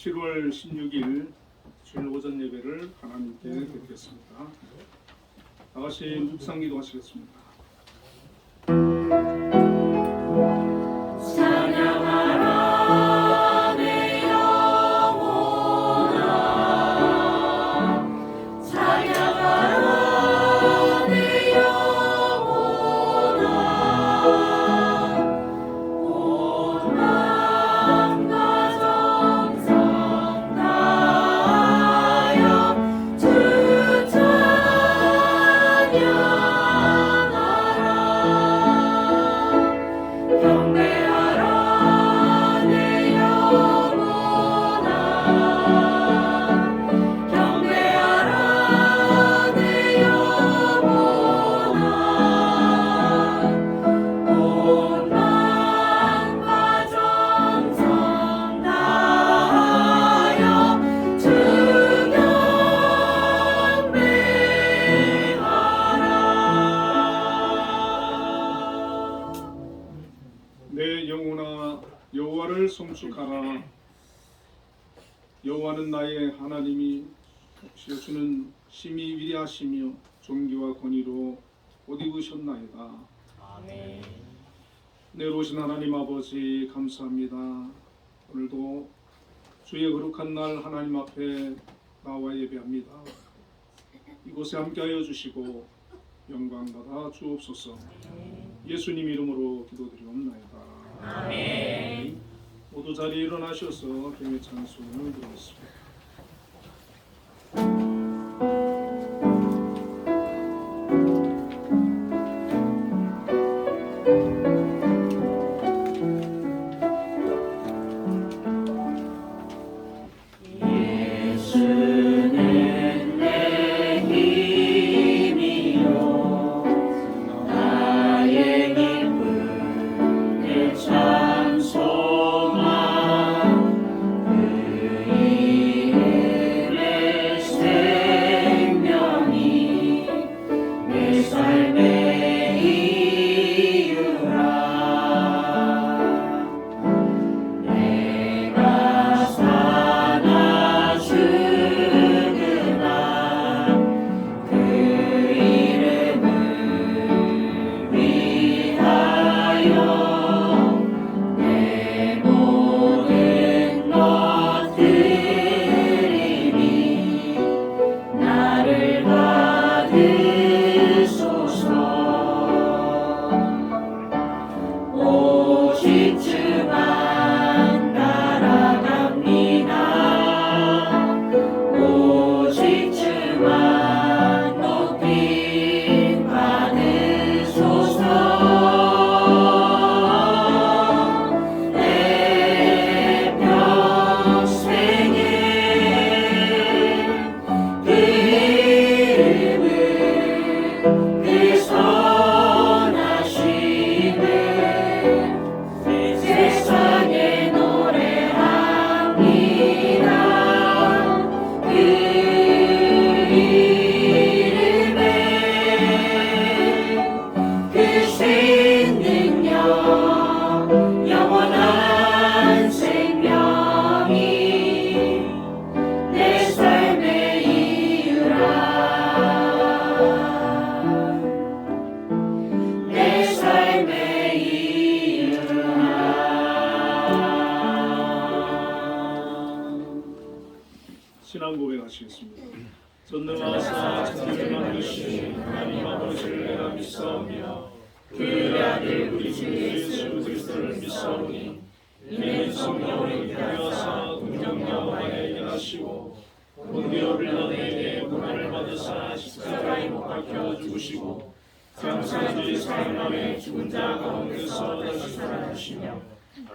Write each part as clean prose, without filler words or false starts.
7월 16일 주일 오전 예배를 하나님께 드리겠습니다. 다같이 묵상 기도하시겠습니다. 내 영혼아 여호와를 송축하라. 여호와는 나의 하나님이 주는 심히 위대하시며 존귀와 권위로 옷 입으셨나이다. 아멘. 내로우신 하나님 아버지 감사합니다. 오늘도 주의 거룩한 날 하나님 앞에 나와 예배합니다. 이곳에 함께하여 주시고 영광 받아 주옵소서. 예수님 이름으로 기도드리옵나이다. 아멘. 모두 자리에 일어나셔서 경외 찬송을 부르겠습니다. 신앙 고백하시겠습니다. 전능하사 천지를 만드신 하나님 아버지를 내가 믿사오며 그의 아들 우리 주 예수 그리스도를 믿사오니 이는 성령을 인하여사 동정녀와에 일하시고 본디오 빌라도에게 고난을 받으사 십자가에 못 박혀 죽으시고 장사주의 사흘만에 죽은 자 가운데서 다시 살아나시며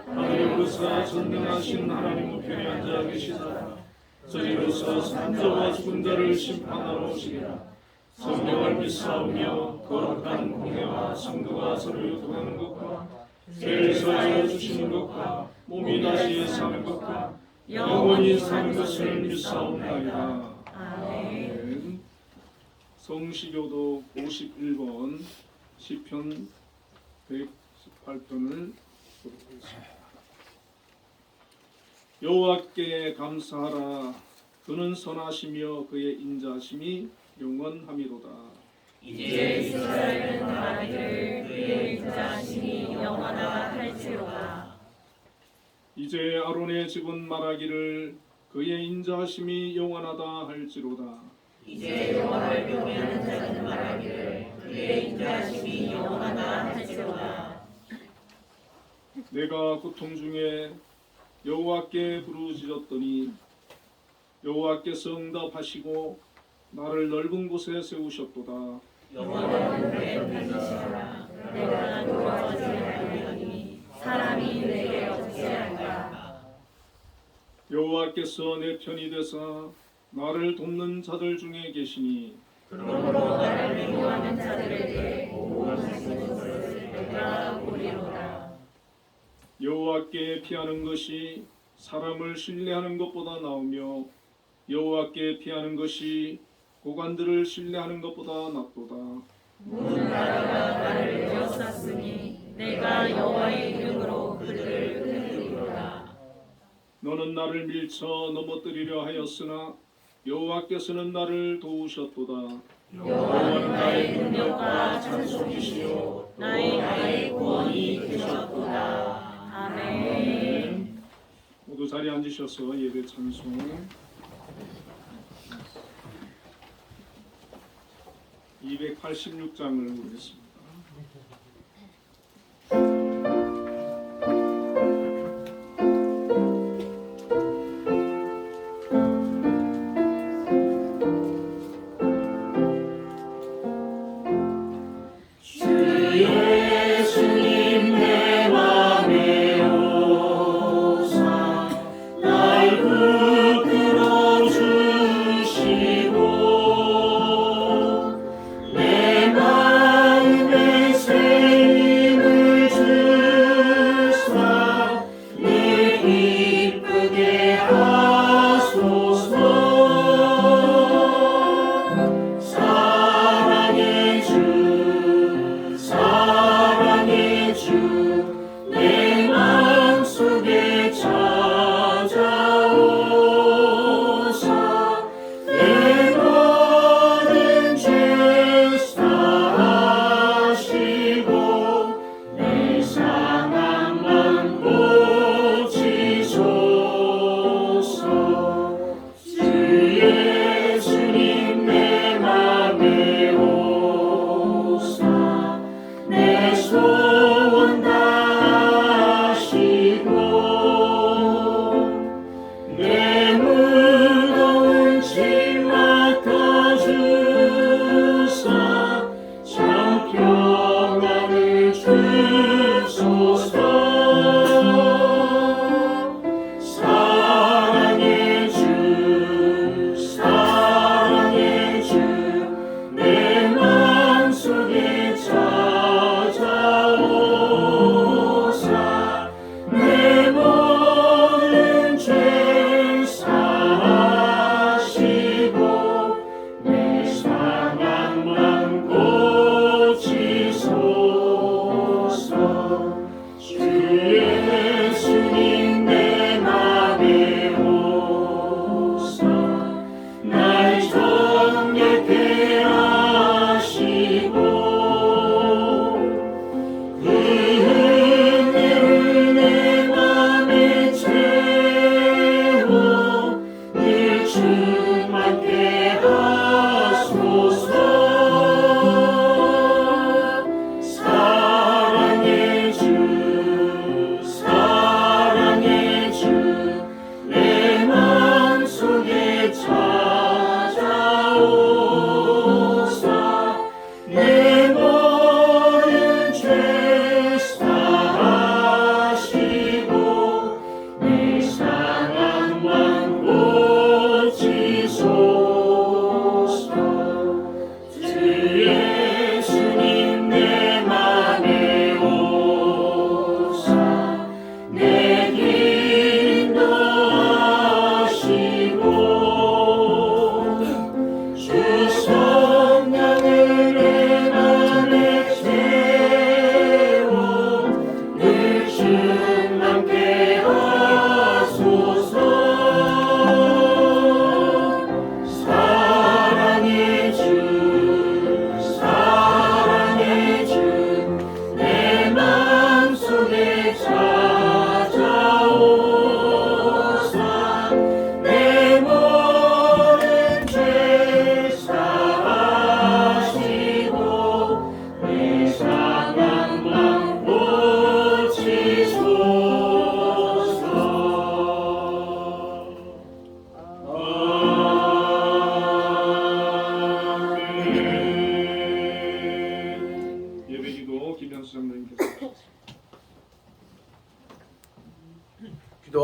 하늘에 오르사 전능하신 하나님 우편에 앉아 계시다. 저리로서 산자와 죽은 자를 심판하러 오시리라. 성령을 믿사오며 거룩한 공회와 성도가 서로 교통하는 것과 죄를 사하여 주시는 것과 몸이 다시 사는 것과 영원히 사는 것을 믿사옵나이다. 아멘. 성시교도 51번 시편 118편을 고르겠습니다. 여호와께 감사하라. 그는 선하시며 그의 인자하심이 영원함이로다. 이제 이스라엘은 말하기를 그의 인자하심이 영원하다 할지로다. 이제 아론의 집은 말하기를 그의 인자하심이 영원하다 할지로다. 이제 여호와를 경외하는 자는 말하기를 그의 인자하심이 영원하다 할지로다. 내가 고통 중에 여호와께 부르짖었더니 여호와께서 응답하시고 나를 넓은 곳에 세우셨도다. 여호와는 내 편이시라. 내가 돌아가지 아니하니 사람이 내게 어찌할까. 여호와께서 내 편이 되사 나를 돕는 자들 중에 계시니 그러므로 나를 미워하는 자들에게 보호하시는 것을 내가 보리로다. 여호와께 피하는 것이 사람을 신뢰하는 것보다 나으며 여호와께 피하는 것이 고관들을 신뢰하는 것보다 낫도다. 모든 나라가 나를 에워쌌으니 내가 여호와의 이름으로 그들을 끊으리로다. 너는 나를 밀쳐 넘어뜨리려 하였으나 여호와께서는 나를 도우셨도다. 여호와는 나의 능력과 찬송이시요 나의 구원이 되셨도다. 아멘. 모두 자리에 앉으셔서 예배 찬송 286장을 보겠습니다. 내 마음속에 찾아오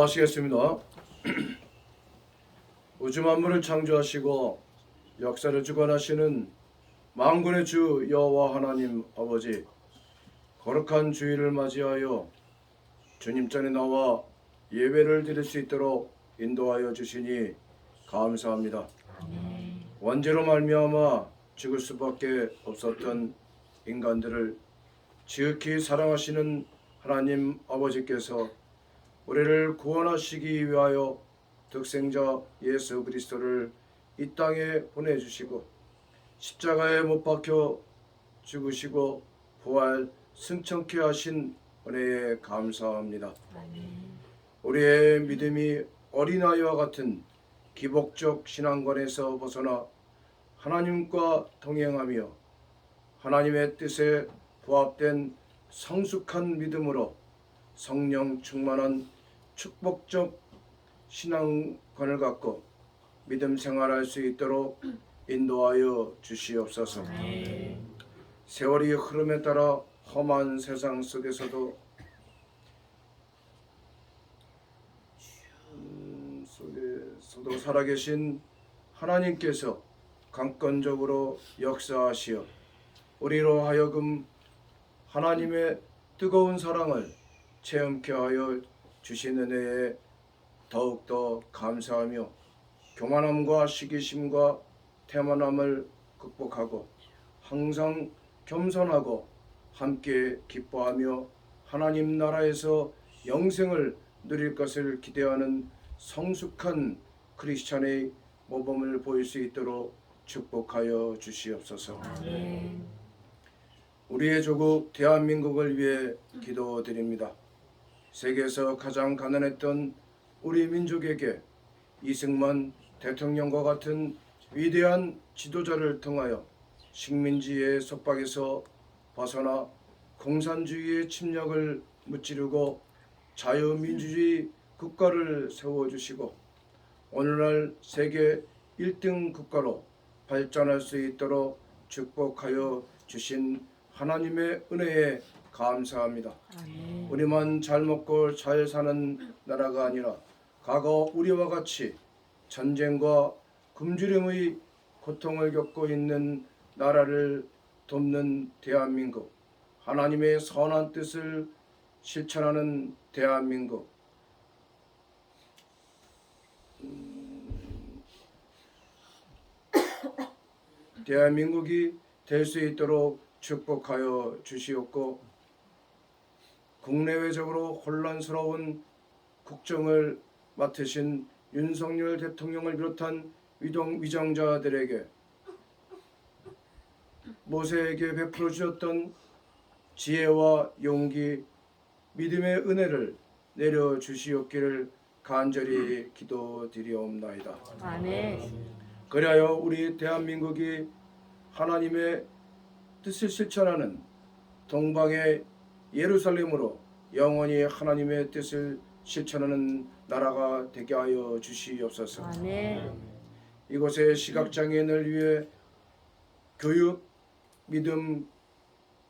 기도하시겠습니다. 우주 만물을 창조하시고 역사를 주관하시는 만군의 주 여호와 하나님 아버지, 거룩한 주일을 맞이하여 주님 전에 나와 예배를 드릴 수 있도록 인도하여 주시니 감사합니다. 원죄로 말미암아 죽을 수밖에 없었던 인간들을 지극히 사랑하시는 하나님 아버지께서 우리를 구원하시기 위하여 독생자 예수 그리스도를 이 땅에 보내주시고 십자가에 못 박혀 죽으시고 부활 승천케 하신 은혜에 감사합니다. 우리의 믿음이 어린아이와 같은 기복적 신앙관에서 벗어나 하나님과 동행하며 하나님의 뜻에 부합된 성숙한 믿음으로 성령 충만한 축복적 신앙관을 갖고 믿음 생활할 수 있도록 인도하여 주시옵소서. 세월이 흐름에 따라 험한 세상 속에서도 살아계신 하나님께서 강권적으로 역사하시어 우리로 하여금 하나님의 뜨거운 사랑을 체험케 하여 주신 은혜에 더욱더 감사하며 교만함과 시기심과 태만함을 극복하고 항상 겸손하고 함께 기뻐하며 하나님 나라에서 영생을 누릴 것을 기대하는 성숙한 크리스찬의 모범을 보일 수 있도록 축복하여 주시옵소서. 우리의 조국 대한민국을 위해 기도드립니다. 세계에서 가장 가난했던 우리 민족에게 이승만 대통령과 같은 위대한 지도자를 통하여 식민지의 속박에서 벗어나 공산주의의 침략을 무찌르고 자유민주주의 국가를 세워주시고 오늘날 세계 1등 국가로 발전할 수 있도록 축복하여 주신 하나님의 은혜에 감사합니다. 우리만 잘 먹고 잘 사는 나라가 아니라 과거 우리와 같이 전쟁과 굶주림의 고통을 겪고 있는 나라를 돕는 대한민국, 하나님의 선한 뜻을 실천하는 대한민국, 대한민국이 될 수 있도록 축복하여 주시옵고 국내외적으로 혼란스러운 국정을 맡으신 윤석열 대통령을 비롯한 위정자들에게 모세에게 베풀어 주셨던 지혜와 용기, 믿음의 은혜를 내려 주시옵기를 간절히 기도드리옵나이다. 아멘. 그리하여 우리 대한민국이 하나님의 뜻을 실천하는 동방의 예루살렘으로 영원히 하나님의 뜻을 실천하는 나라가 되게 하여 주시옵소서. 아멘. 이곳의 시각장애인을 위해 교육, 믿음,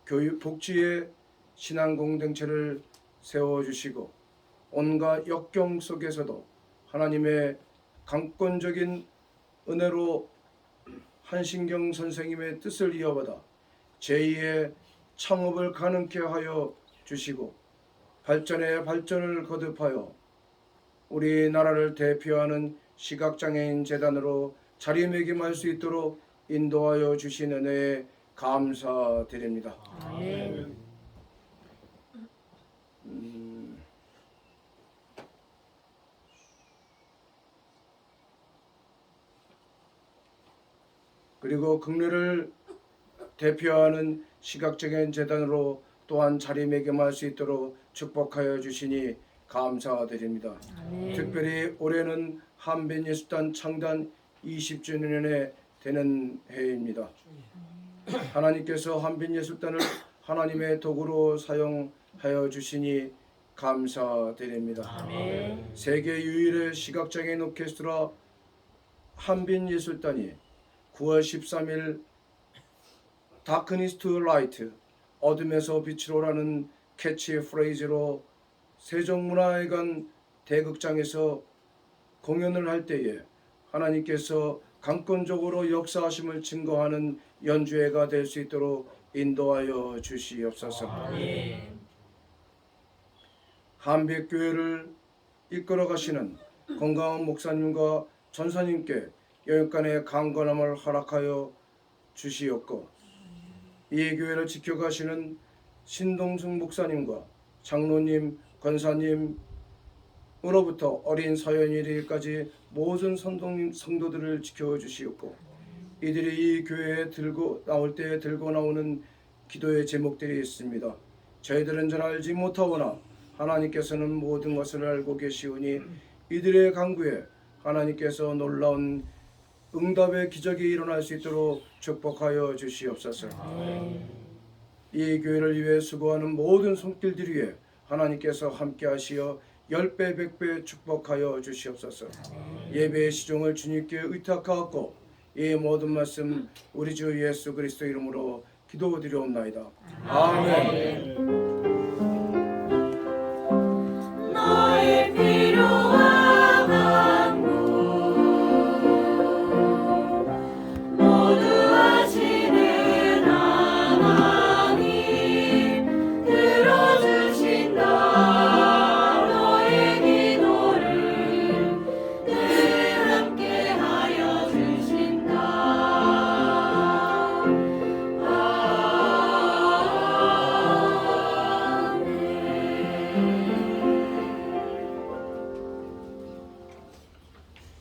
교육, 복지의 신앙 공동체를 세워주시고 온갖 역경 속에서도 하나님의 강권적인 은혜로 한신경 선생님의 뜻을 이어받아 제2의 창업을 가능케 하여 주시고 발전에 발전을 거듭하여 우리나라를 대표하는 시각장애인 재단으로 자리매김할 수 있도록 인도하여 주신 은혜에 감사드립니다. 아멘. 그리고 국내를 대표하는 시각장애인 재단으로 또한 자리매김할 수 있도록 축복하여 주시니 감사드립니다. 아멘. 특별히 올해는 한빈예술단 창단 20주년에 되는 해입니다. 하나님께서 한빈예술단을 하나님의 도구로 사용하여 주시니 감사드립니다. 아멘. 세계 유일의 시각장애인 오케스트라 한빈예술단이 9월 13일 다크니스 투 라이트, 어둠에서 빛으로라는 캐치 프레이즈로 세종문화회관 대극장에서 공연을 할 때에 하나님께서 강권적으로 역사하심을 증거하는 연주회가 될 수 있도록 인도하여 주시옵소서. 한백교회를 이끌어 가시는 건강한 목사님과 전사님께 영육간의 강건함을 허락하여 주시옵고, 이 교회를 지켜가시는 신동승 목사님과 장로님, 권사님으로부터 어린 서연이까지 모든 성도들을 지켜주시옵고, 이들이 이 교회에 들고 나올 때 들고 나오는 기도의 제목들이 있습니다. 저희들은 잘 알지 못하오나 하나님께서는 모든 것을 알고 계시오니 이들의 간구에 하나님께서 놀라운 응답의 기적이 일어날 수 있도록 축복하여 주시옵소서. 이 교회를 위해 수고하는 모든 손길들 위에 하나님께서 함께 하시어 10배 100배 축복하여 주시옵소서. 예배의 시종을 주님께 의탁하옵고 이 모든 말씀 우리 주 예수 그리스도 이름으로 기도드리옵나이다. 아멘. 나의 필요와 간구 모두 아시는 하나님 들어주신다. 너의 기도를 늘 함께하여 주신다.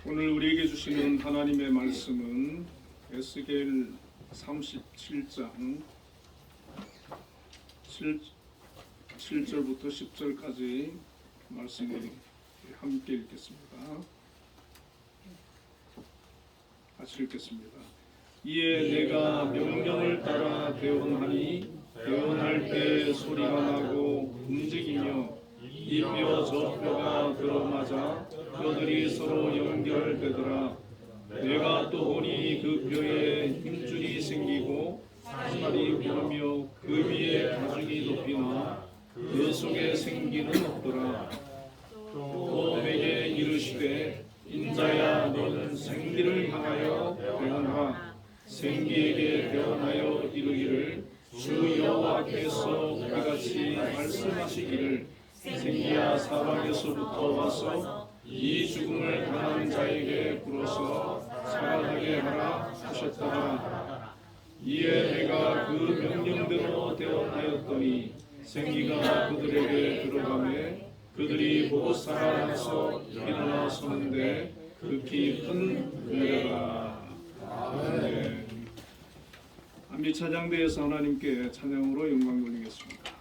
오늘 우리에게 주시는 하나님의 말씀은 에스겔 37장 7절부터 10절까지 말씀을 함께 읽겠습니다. 같이 읽겠습니다. 이에 내가 명령을 따라 대언하니 대언할 때 소리가 나고 움직이며 이 뼈 저 뼈가 들어맞아 뼈들이 서로 연결되더라. 내가 또 보니 그 뼈에 힘줄이 생기고 살이 오르며 그 위에 가죽이 높이나 그 속에 생기는 없더라. 또 내게 이르시되 인자야 너는 생기를 향하여 대언하라. 생기에게 대언하여 이르기를 주 여호와께서 이같이 말씀하시기를 생기야 사방에서부터 와서 이 죽음을 당한 자에게 불어서 살아나게 하라 하셨다. 이에 내가 그 명령대로 대언하였더니 생기가 그들에게 들어가매 그들이 곧 살아나서 일어나 서는데 극히 큰 은혜라. 아멘. 한미 찬양대에서 하나님께 찬양으로 영광 돌리겠습니다.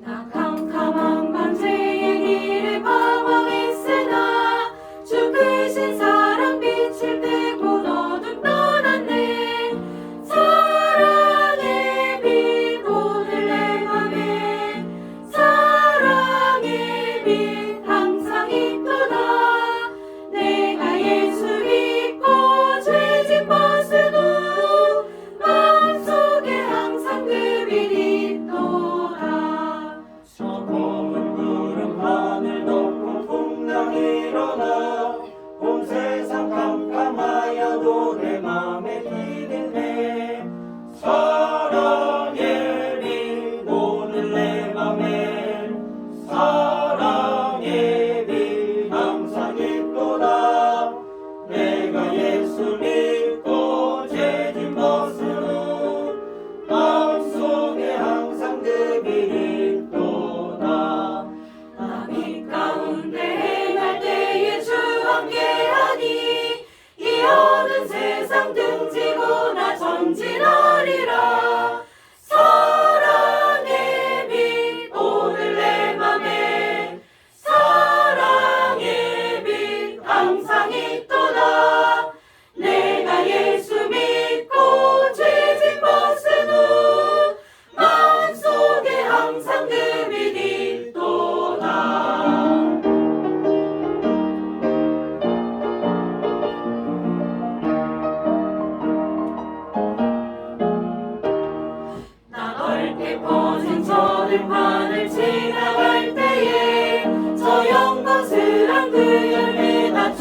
나 캄캄한 밤새의 길을 방황했으나 주 크신 사랑 빛을 떼고 어둠 떠났네. 사랑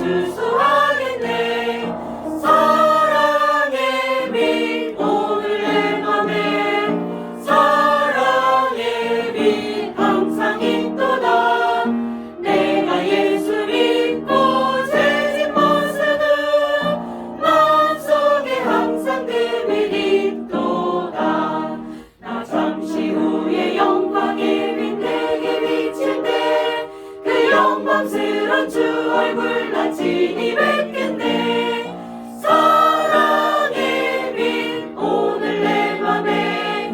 수수하겠네. 사랑의 빛 오늘 내 맘에 사랑의 빛 항상 있도다. 내가 예수 믿고 죄진 벗어도 마음속에 항상 그 빛 있도다. 나 잠시 후에 영광의 빛 내게 비칠 때 그 영광스런 주 얼굴 나 친히 뵙겠네. 사랑의 빛 오늘 내 맘에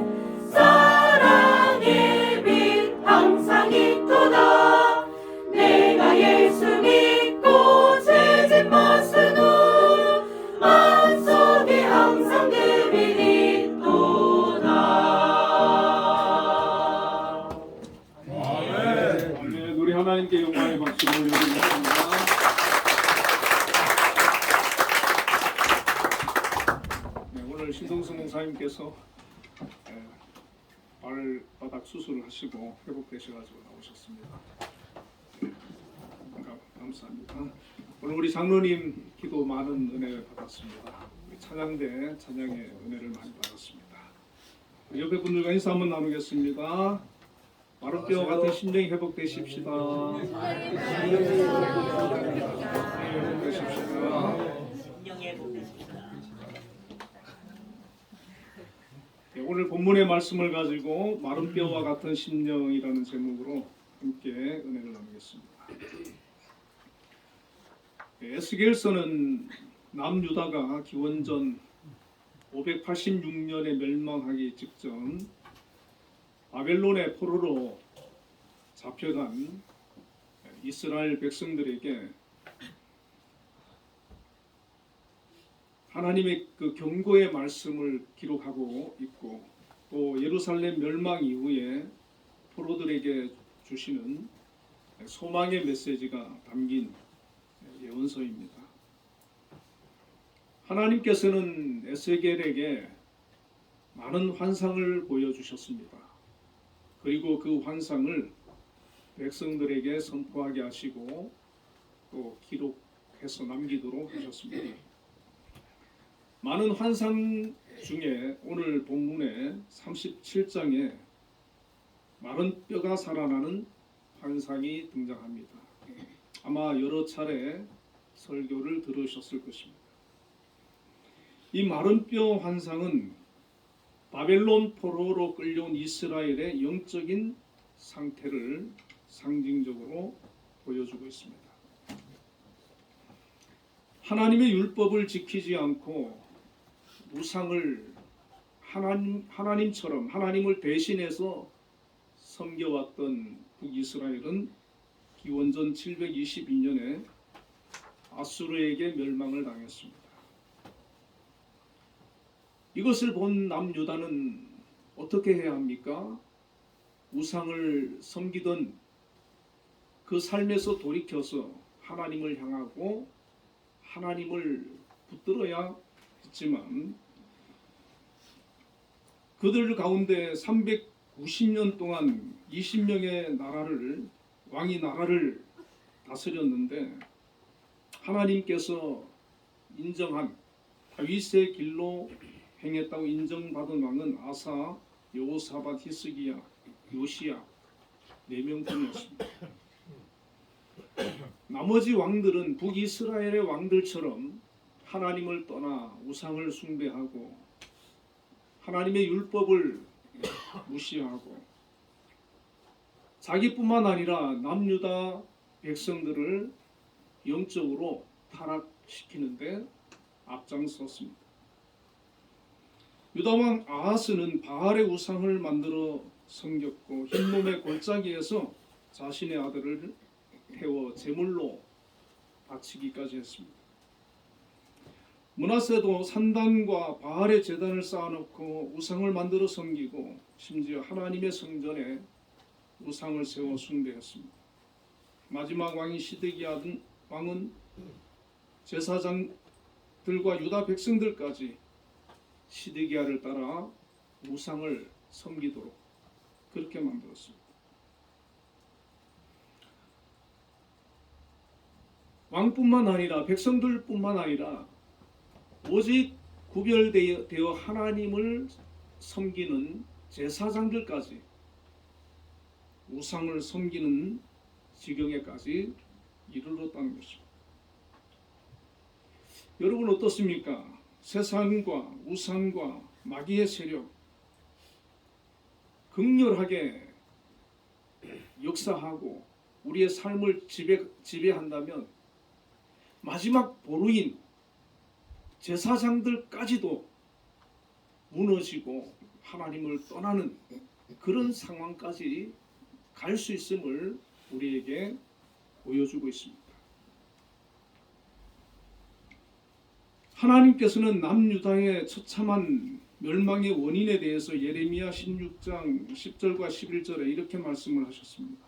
사랑의 빛 항상 있도다. 내가 예수 믿고 죄진 벗어도 마음속에 항상 그 빛 있도다. 아멘. 우리 하나님께 영광의 박수를 올려드리겠습니다. 네, 오늘 신동수 목사님께서 발바닥 수술을 하시고 회복되셔가지고 나오셨습니다. 네, 감사합니다. 오늘 우리 장로님 기도 많은 은혜 받았습니다. 우리 찬양대 찬양의 은혜를 많이 받았습니다. 우리 옆에 분들과 인사 한번 나누겠습니다. 마른 뼈 같은 심령이 회복되십시다. 회복되십시다. 네, 오늘 본문의 말씀을 가지고 마른 뼈와 같은 심령이라는 제목으로 함께 은혜를 나누겠습니다. 네, 에스겔서는 남유다가 기원전 586년에 멸망하기 직전 바벨론의 포로로 잡혀간 이스라엘 백성들에게 하나님의 그 경고의 말씀을 기록하고 있고, 또 예루살렘 멸망 이후에 포로들에게 주시는 소망의 메시지가 담긴 예언서입니다. 하나님께서는 에스겔에게 많은 환상을 보여주셨습니다. 그리고 그 환상을 백성들에게 선포하게 하시고 또 기록해서 남기도록 하셨습니다. 많은 환상 중에 오늘 본문의 37장에 마른 뼈가 살아나는 환상이 등장합니다. 아마 여러 차례 설교를 들으셨을 것입니다. 이 마른 뼈 환상은 바벨론 포로로 끌려온 이스라엘의 영적인 상태를 상징적으로 보여주고 있습니다. 하나님의 율법을 지키지 않고 우상을 하나님처럼 하나님을 대신해서 섬겨왔던 북이스라엘은 기원전 722년에 아수르에게 멸망을 당했습니다. 이것을 본 남유다는 어떻게 해야 합니까? 우상을 섬기던 그 삶에서 돌이켜서 하나님을 향하고 하나님을 붙들어야 했지만, 그들 가운데 390년 동안 20명의 왕이 나라를 다스렸는데, 하나님께서 인정한 다윗의 길로 행했다고 인정받은 왕은 아사, 여호사밧, 히스기야, 요시야 4명뿐이었습니다. 나머지 왕들은 북이스라엘의 왕들처럼 하나님을 떠나 우상을 숭배하고 하나님의 율법을 무시하고 자기뿐만 아니라 남유다 백성들을 영적으로 타락시키는데 앞장섰습니다. 유다왕 아하스는 바알의 우상을 만들어 섬겼고 흰몸의 골짜기에서 자신의 아들을 태워 제물로 바치기까지 했습니다. 므낫세도 산단과 바알의 제단을 쌓아놓고 우상을 만들어 섬기고 심지어 하나님의 성전에 우상을 세워 숭배했습니다. 마지막 왕이 시드기야 왕은 제사장들과 유다 백성들까지 시드기야를 따라 우상을 섬기도록 그렇게 만들었습니다. 왕뿐만 아니라 백성들뿐만 아니라 오직 구별되어 하나님을 섬기는 제사장들까지 우상을 섬기는 지경에까지 이르렀다는 것입니다. 여러분 어떻습니까? 세상과 우상과 마귀의 세력 극렬하게 역사하고 우리의 삶을 지배한다면 마지막 보루인 제사장들까지도 무너지고 하나님을 떠나는 그런 상황까지 갈 수 있음을 우리에게 보여주고 있습니다. 하나님께서는 남유다의 처참한 멸망의 원인에 대해서 예레미야 16장 10절과 11절에 이렇게 말씀을 하셨습니다.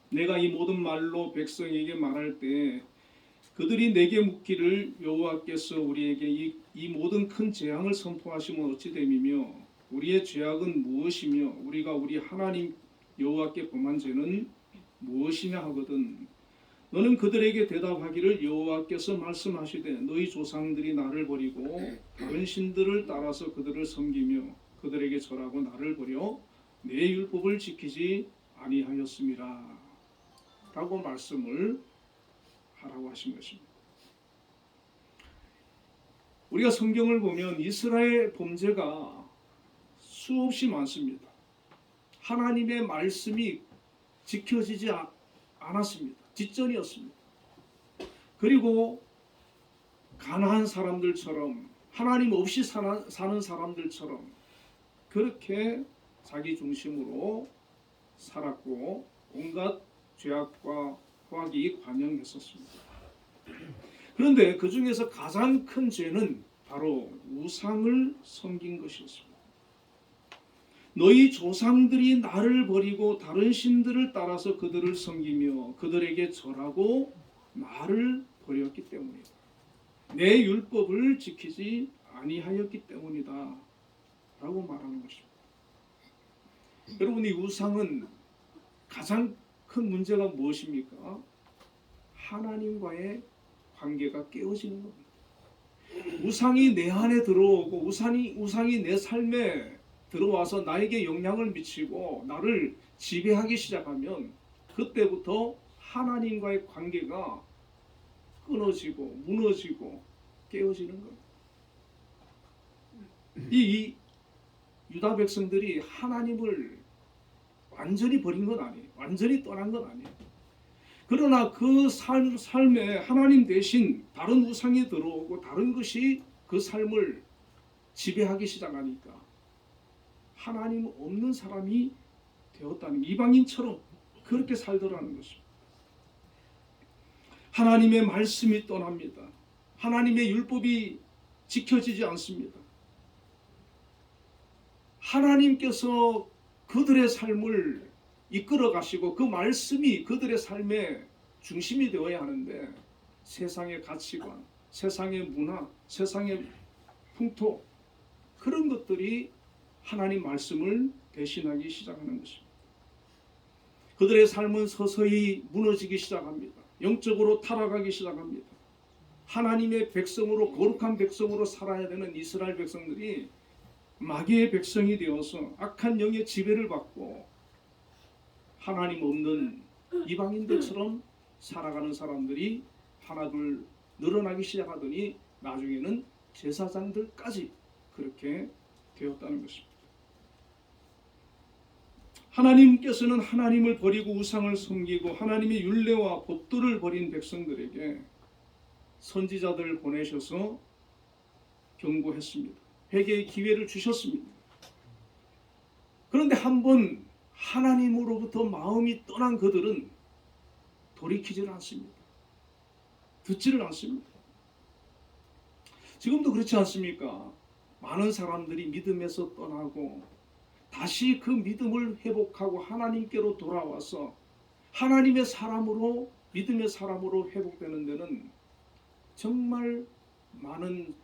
내가 이 모든 말로 백성에게 말할 때 그들이 내게 묻기를 여호와께서 우리에게 이 모든 큰 재앙을 선포하시면 어찌 됨이며 우리의 죄악은 무엇이며 우리가 우리 하나님 여호와께 범한 죄는 무엇이냐 하거든 너는 그들에게 대답하기를 여호와께서 말씀하시되 너희 조상들이 나를 버리고 다른 신들을 따라서 그들을 섬기며 그들에게 절하고 나를 버려 내 율법을 지키지 아니하였음이라 라고 말씀을 하라고 하신 것입니다. 우리가 성경을 보면 이스라엘 범죄가 수없이 많습니다. 하나님의 말씀이 지켜지지 않았습니다. 뒷전이었습니다. 그리고 가난한 사람들처럼 하나님 없이 사는 사람들처럼 그렇게 자기 중심으로 살았고 온갖 죄악과 포악이 관영했었습니다. 그런데 그 중에서 가장 큰 죄는 바로 우상을 섬긴 것이었습니다. 너희 조상들이 나를 버리고 다른 신들을 따라서 그들을 섬기며 그들에게 절하고 나를 버렸기 때문이다. 내 율법을 지키지 아니하였기 때문이다 라고 말하는 것입니다. 여러분, 이 우상은 가장 큰 문제가 무엇입니까? 하나님과의 관계가 깨어지는 겁니다. 우상이 내 안에 들어오고 우상이 내 삶에 들어와서 나에게 영향을 미치고 나를 지배하기 시작하면 그때부터 하나님과의 관계가 끊어지고 무너지고 깨어지는 겁니다. 이 유다 백성들이 하나님을 완전히 버린 건 아니에요. 완전히 떠난 건 아니에요. 그러나 그 삶에 하나님 대신 다른 우상이 들어오고 다른 것이 그 삶을 지배하기 시작하니까 하나님 없는 사람이 되었다는 이방인처럼 그렇게 살더라는 것입니다. 하나님의 말씀이 떠납니다. 하나님의 율법이 지켜지지 않습니다. 하나님께서 그들의 삶을 이끌어 가시고 그 말씀이 그들의 삶의 중심이 되어야 하는데 세상의 가치관, 세상의 문화, 세상의 풍토 그런 것들이 하나님 말씀을 대신하기 시작하는 것입니다. 그들의 삶은 서서히 무너지기 시작합니다. 영적으로 타락하기 시작합니다. 하나님의 백성으로 거룩한 백성으로 살아야 되는 이스라엘 백성들이 마귀의 백성이 되어서 악한 영의 지배를 받고 하나님 없는 이방인들처럼 살아가는 사람들이 하나둘 늘어나기 시작하더니 나중에는 제사장들까지 그렇게 되었다는 것입니다. 하나님께서는 하나님을 버리고 우상을 섬기고 하나님의 율례와 법도를 버린 백성들에게 선지자들을 보내셔서 경고했습니다. 회개의 기회를 주셨습니다. 그런데 한번 하나님으로부터 마음이 떠난 그들은 돌이키지를 않습니다. 듣지를 않습니다. 지금도 그렇지 않습니까? 많은 사람들이 믿음에서 떠나고 다시 그 믿음을 회복하고 하나님께로 돌아와서 하나님의 사람으로 믿음의 사람으로 회복되는 데는 정말 많은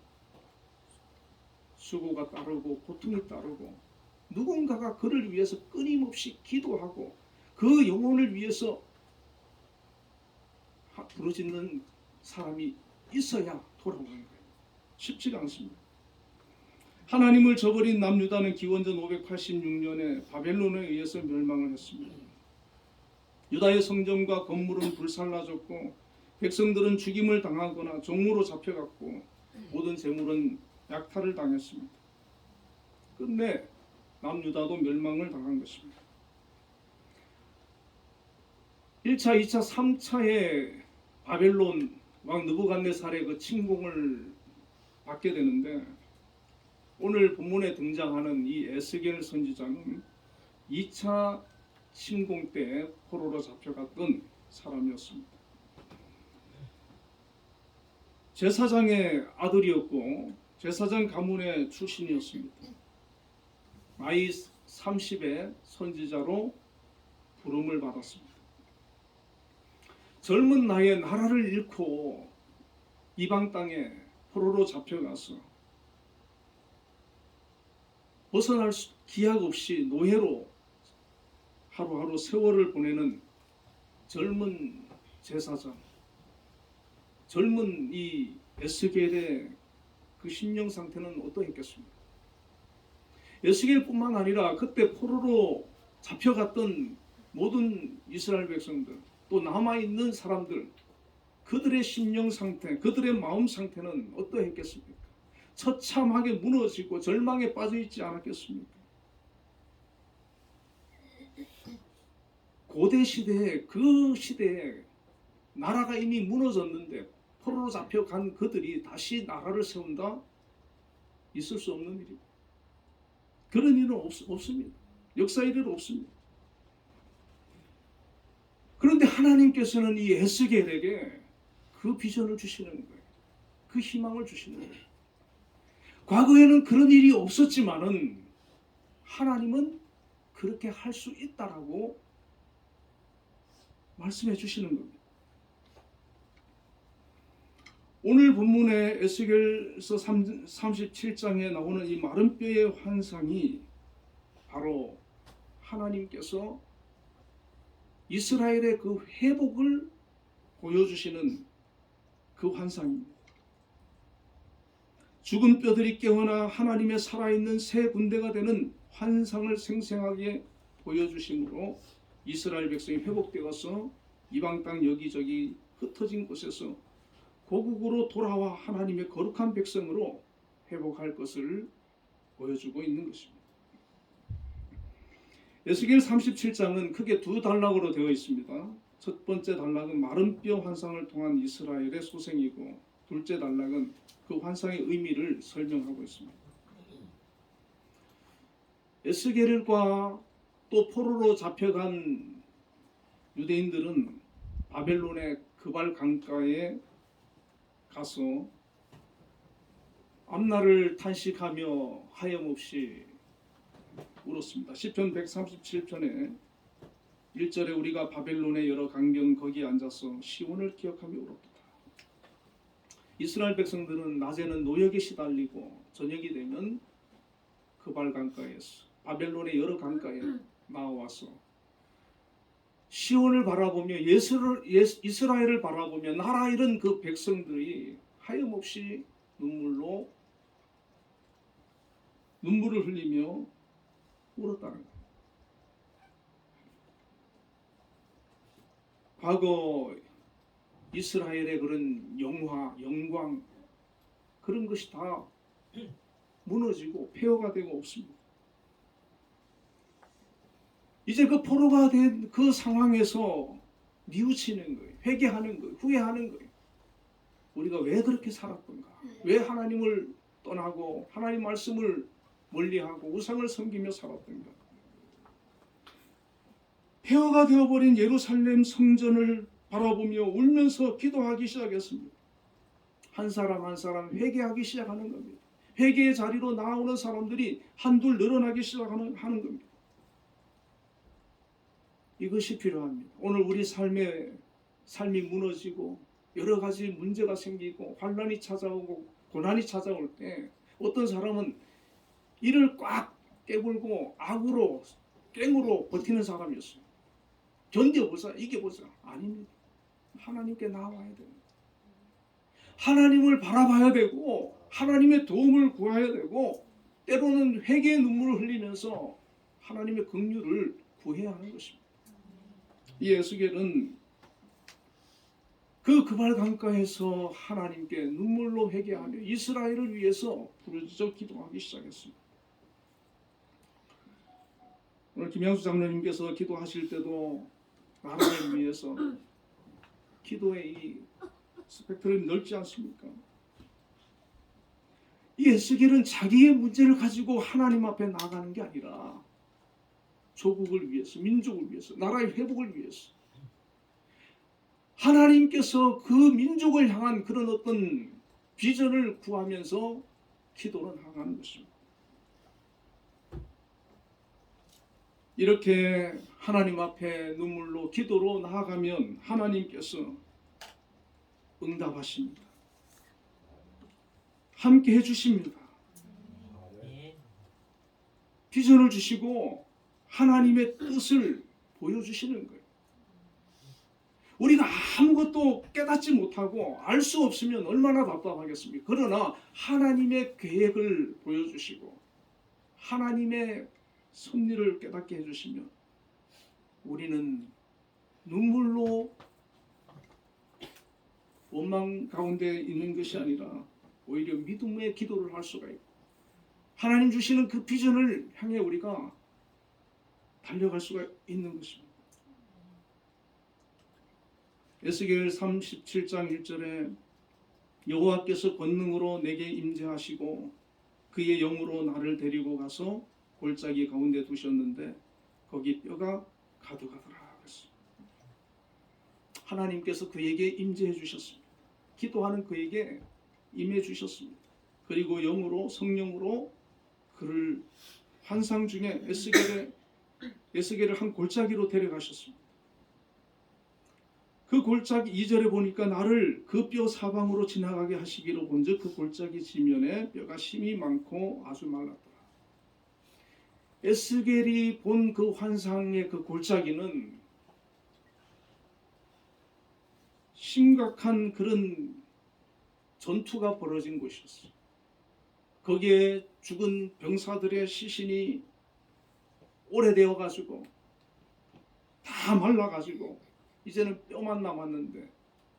수고가 따르고 고통이 따르고 누군가가 그를 위해서 끊임없이 기도하고 그 영혼을 위해서 부르짖는 사람이 있어야 돌아오는 거예요. 쉽지가 않습니다. 하나님을 저버린 남유다는 기원전 586년에 바벨론에 의해서 멸망을 했습니다. 유다의 성전과 건물은 불살라졌고 백성들은 죽임을 당하거나 종으로 잡혀갔고 모든 재물은 약탈을 당했습니다. 끝내 남유다도 멸망을 당한 것입니다. 1차, 2차, 3차에 바벨론 왕 느부갓네살의 그 침공을 받게 되는데 오늘 본문에 등장하는 이 에스겔 선지자는 2차 침공 때 포로로 잡혀갔던 사람이었습니다. 제사장의 아들이었고 제사장 가문의 출신이었습니다. 나이 30에 선지자로 부름을 받았습니다. 젊은 나이에 나라를 잃고 이방 땅에 포로로 잡혀가서 벗어날 기약 없이 노예로 하루하루 세월을 보내는 젊은 제사장, 젊은 이 에스겔의 그 심령 상태는 어떠했겠습니까? 에스겔뿐만 아니라 그때 포로로 잡혀갔던 모든 이스라엘 백성들, 또 남아있는 사람들, 그들의 심령 상태, 그들의 마음 상태는 어떠했겠습니까? 처참하게 무너지고 절망에 빠져 있지 않았겠습니까? 고대 시대에, 그 시대에 나라가 이미 무너졌는데 포로로 잡혀간 그들이 다시 나라를 세운다? 있을 수 없는 일이고 그런 일은 없습니다. 역사 일은 없습니다. 그런데 하나님께서는 이 에스겔에게 그 비전을 주시는 거예요. 그 희망을 주시는 거예요. 과거에는 그런 일이 없었지만은 하나님은 그렇게 할 수 있다라고 말씀해 주시는 겁니다. 오늘 본문의 에스겔서 37장에 나오는 이 마른 뼈의 환상이 바로 하나님께서 이스라엘의 그 회복을 보여주시는 그 환상입니다. 죽은 뼈들이 깨어나 하나님의 살아있는 새 군대가 되는 환상을 생생하게 보여주심으로 이스라엘 백성이 회복되어서 이방 땅 여기저기 흩어진 곳에서 고국으로 돌아와 하나님의 거룩한 백성으로 회복할 것을 보여주고 있는 것입니다. 에스겔 37장은 크게 두 단락으로 되어 있습니다. 첫 번째 단락은 마른 뼈 환상을 통한 이스라엘의 소생이고 둘째 단락은 그 환상의 의미를 설명하고 있습니다. 에스겔과 또 포로로 잡혀간 유대인들은 바벨론의 그발 강가에 가서 앞날을 탄식하며 하염없이 울었습니다. 시편 137편에 1절에 우리가 바벨론의 여러 강경 거기에 앉아서 시온을 기억하며 울었다. 이스라엘 백성들은 낮에는 노역에 시달리고 저녁이 되면 그발 강가에서 바벨론의 여러 강가에 나와서 시온을 바라보며 이스라엘을 바라보며 나라 잃은 그 백성들이 하염없이 눈물을 흘리며 울었다는 거예요. 과거 이스라엘의 그런 영광 그런 것이 다 무너지고 폐허가 되고 없습니다. 이제 그 포로가 된 그 상황에서 뉘우치는 거예요. 회개하는 거예요. 후회하는 거예요. 우리가 왜 그렇게 살았던가? 왜 하나님을 떠나고 하나님 말씀을 멀리하고 우상을 섬기며 살았던가? 폐허가 되어버린 예루살렘 성전을 바라보며 울면서 기도하기 시작했습니다. 한 사람 한 사람 회개하기 시작하는 겁니다. 회개의 자리로 나오는 사람들이 한둘 늘어나기 시작하는 겁니다. 이것이 필요합니다. 오늘 우리 삶이 무너지고 여러 가지 문제가 생기고 환난이 찾아오고 고난이 찾아올 때 어떤 사람은 이를 꽉 깨물고 악으로 깽으로 버티는 사람이었어요. 견뎌보자, 이겨보자. 아닙니다. 하나님께 나와야 됩니다. 하나님을 바라봐야 되고 하나님의 도움을 구해야 되고 때로는 회개의 눈물을 흘리면서 하나님의 긍휼을 구해야 하는 것입니다. 이 에스겔은 그 그발 강가에서 하나님께 눈물로 회개하며 이스라엘을 위해서 부르짖어 기도하기 시작했습니다. 오늘 김양수 장로님께서 기도하실 때도 나라를 위해서 기도의 이 스펙트럼이 넓지 않습니까? 이 에스겔은 자기의 문제를 가지고 하나님 앞에 나가는 게 아니라 조국을 위해서, 민족을 위해서, 나라의 회복을 위해서 하나님께서 그 민족을 향한 그런 어떤 비전을 구하면서 기도를 나가는 것입니다. 이렇게 하나님 앞에 눈물로 기도로 나아가면 하나님께서 응답하십니다. 함께 해주십니다. 비전을 주시고 하나님의 뜻을 보여주시는 거예요. 우리가 아무것도 깨닫지 못하고 알 수 없으면 얼마나 답답하겠습니까? 그러나 하나님의 계획을 보여주시고 하나님의 섭리를 깨닫게 해주시면 우리는 눈물로 원망 가운데 있는 것이 아니라 오히려 믿음의 기도를 할 수가 있고 하나님 주시는 그 비전을 향해 우리가 달려갈 수가 있는 것입니다. 에스겔 37장 1절에 여호와께서 권능으로 내게 임재하시고 그의 영으로 나를 데리고 가서 골짜기 가운데 두셨는데 거기 뼈가 가득하더라 그랬습니다. 하나님께서 그에게 임재해 주셨습니다. 기도하는 그에게 임해 주셨습니다. 그리고 영으로 성령으로 그를 환상 중에 에스겔을 한 골짜기로 데려가셨습니다. 그 골짜기 2절에 보니까 나를 그 뼈 사방으로 지나가게 하시기로 본즉 그 골짜기 지면에 뼈가 심이 많고 아주 말랐더라. 에스겔이 본 그 환상의 그 골짜기는 심각한 그런 전투가 벌어진 곳이었어요. 거기에 죽은 병사들의 시신이 오래되어 가지고 다 말라 가지고 이제는 뼈만 남았는데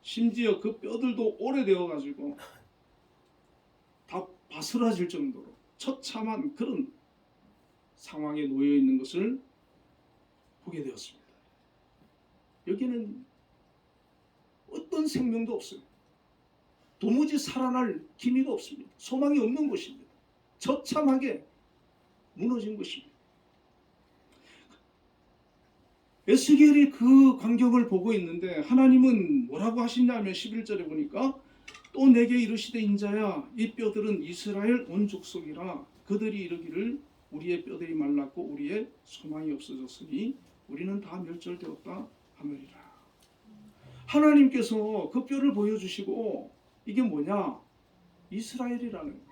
심지어 그 뼈들도 오래되어 가지고 다 바스라질 정도로 처참한 그런 상황에 놓여 있는 것을 보게 되었습니다. 여기는 어떤 생명도 없어요. 도무지 살아날 기미가 없습니다. 소망이 없는 곳입니다. 처참하게 무너진 곳입니다. 에스겔이 그 광경을 보고 있는데 하나님은 뭐라고 하시냐면 11절에 보니까 또 내게 이르시되 인자야 이 뼈들은 이스라엘 온 족속이라 그들이 이르기를 우리의 뼈들이 말랐고 우리의 소망이 없어졌으니 우리는 다 멸절되었다 하느니라. 하나님께서 그 뼈를 보여주시고 이게 뭐냐? 이스라엘이라는 거예요.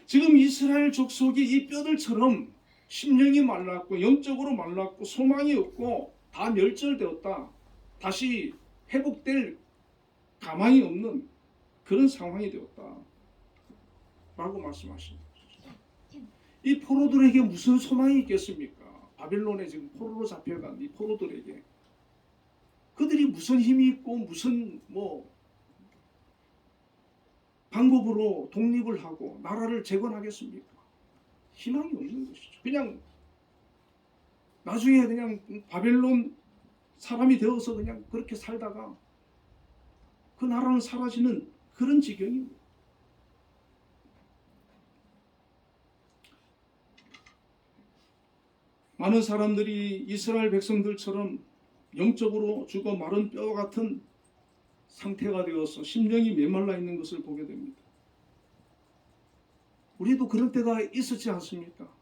지금 이스라엘 족속이 이 뼈들처럼 심령이 말랐고 영적으로 말랐고 소망이 없고 다 멸절되었다. 다시 회복될 가망이 없는 그런 상황이 되었다. 라고 말씀하십니다. 이 포로들에게 무슨 소망이 있겠습니까? 바벨론에 지금 포로로 잡혀간 이 포로들에게 그들이 무슨 힘이 있고 무슨 방법으로 독립을 하고 나라를 재건하겠습니까? 희망이 없는 것이죠. 그냥 나중에 그냥 바벨론 사람이 되어서 그냥 그렇게 살다가 그 나라는 사라지는 그런 지경입니다. 많은 사람들이 이스라엘 백성들처럼 영적으로 죽어 마른 뼈 같은 상태가 되어서 심령이 메말라 있는 것을 보게 됩니다. 우리도 그런 때가 있었지 않습니까?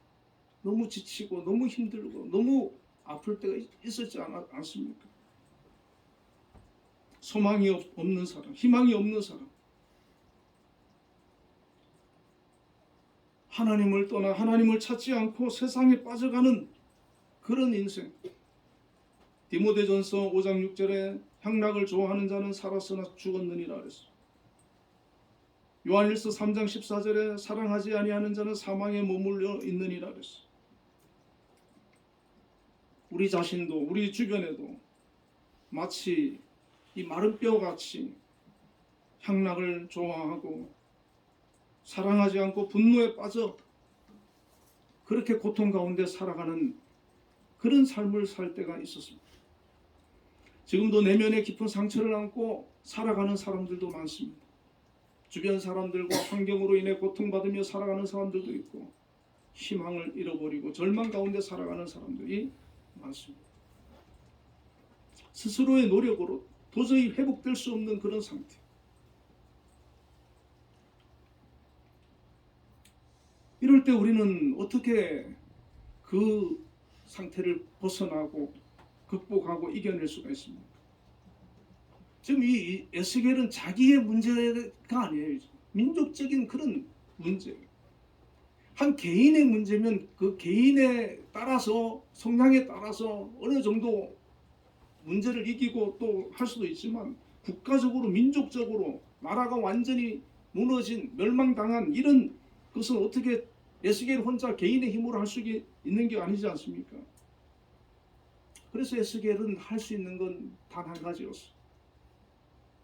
너무 지치고 너무 힘들고 너무 아플 때가 있었지 않습니까? 소망이 없는 사람, 희망이 없는 사람, 하나님을 떠나 하나님을 찾지 않고 세상에 빠져가는 그런 인생. 디모데전서 5장 6절에 향락을 좋아하는 자는 살았으나 죽었느니라 그랬어. 요한일서 3장 14절에 사랑하지 아니하는 자는 사망에 머물러 있느니라 그랬어. 우리 자신도 우리 주변에도 마치 이 마른 뼈같이 향락을 좋아하고 사랑하지 않고 분노에 빠져 그렇게 고통 가운데 살아가는 그런 삶을 살 때가 있었습니다. 지금도 내면에 깊은 상처를 안고 살아가는 사람들도 많습니다. 주변 사람들과 환경으로 인해 고통받으며 살아가는 사람들도 있고 희망을 잃어버리고 절망 가운데 살아가는 사람들이 많습니다. 스스로의 노력으로 도저히 회복될 수 없는 그런 상태. 이럴 때 우리는 어떻게 그 상태를 벗어나고 극복하고 이겨낼 수가 있습니까? 지금 이 에스겔은 자기의 문제가 아니에요. 민족적인 그런 문제예요. 한 개인의 문제면 그 개인에 따라서 성향에 따라서 어느 정도 문제를 이기고 또 할 수도 있지만 국가적으로 민족적으로 나라가 완전히 무너진 멸망당한 이런 것은 어떻게 에스겔 혼자 개인의 힘으로 할 수 있는 게 아니지 않습니까? 그래서 에스겔은 할 수 있는 건 단 한 가지였어.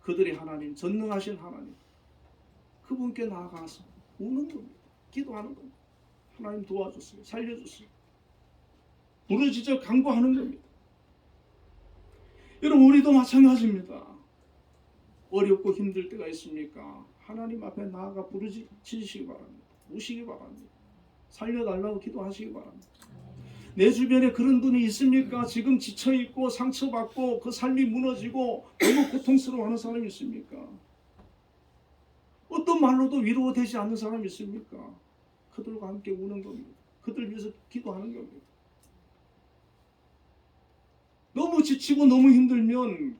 그들의 하나님, 전능하신 하나님, 그분께 나아가서 우는 겁니다. 기도하는 겁니다. 하나님 도와주세요. 살려주세요. 부르짖어 간구하는 겁니다. 여러분, 우리도 마찬가지입니다. 어렵고 힘들 때가 있습니까? 하나님 앞에 나아가 부르짖으시기 바랍니다. 우시기 바랍니다. 살려달라고 기도하시기 바랍니다. 내 주변에 그런 분이 있습니까? 지금 지쳐있고 상처받고 그 삶이 무너지고 너무 고통스러워하는 사람이 있습니까? 어떤 말로도 위로되지 않는 사람이 있습니까? 그들과 함께 우는 겁니다. 그들 위해서 기도하는 겁니다. 너무 지치고 너무 힘들면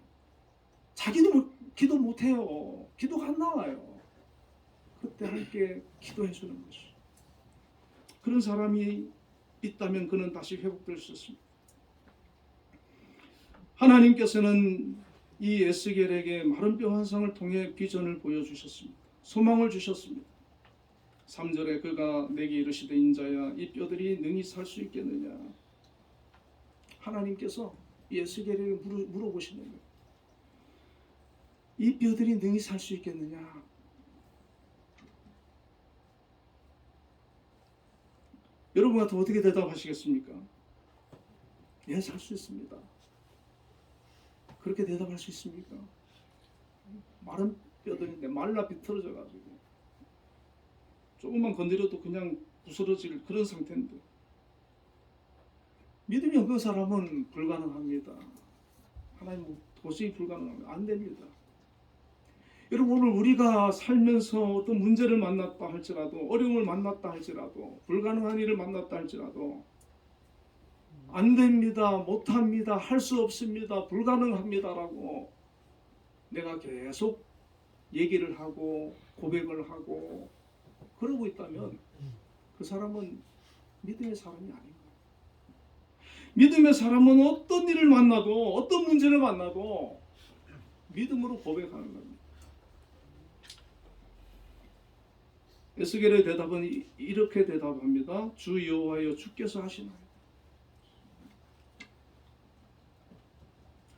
자기도 기도 못해요. 기도가 안 나와요. 그때 함께 기도해 주는 것이. 그런 사람이 있다면 그는 다시 회복될 수 있습니다. 하나님께서는 이 에스겔에게 마른 뼈 환상을 통해 비전을 보여주셨습니다. 소망을 주셨습니다. 3절에 그가 내게 이르시되 인자야 이 뼈들이 능히 살 수 있겠느냐. 하나님께서 이 에스겔에게 물어보시는 거예요. 이 뼈들이 능히 살 수 있겠느냐. 여러분 같으면 어떻게 대답하시겠습니까? 예, 살 수 있습니다. 그렇게 대답할 수 있습니까? 마른 뼈들인데 말라 비틀어져 가지고 조금만 건드려도 그냥 부스러질 그런 상태인데 믿음이 없는 사람은 불가능합니다. 하나님 도저히 불가능합니다. 안 됩니다. 여러분 오늘 우리가 살면서 어떤 문제를 만났다 할지라도 어려움을 만났다 할지라도 불가능한 일을 만났다 할지라도 안 됩니다. 못합니다. 할 수 없습니다. 불가능합니다라고 내가 계속 얘기를 하고 고백을 하고 그러고 있다면 그 사람은 믿음의 사람이 아닙니다. 믿음의 사람은 어떤 일을 만나도 어떤 문제를 만나도 믿음으로 고백하는 겁니다. 에스겔의 대답은 이렇게 대답합니다. 주 여호와여 주께서 하시나이다.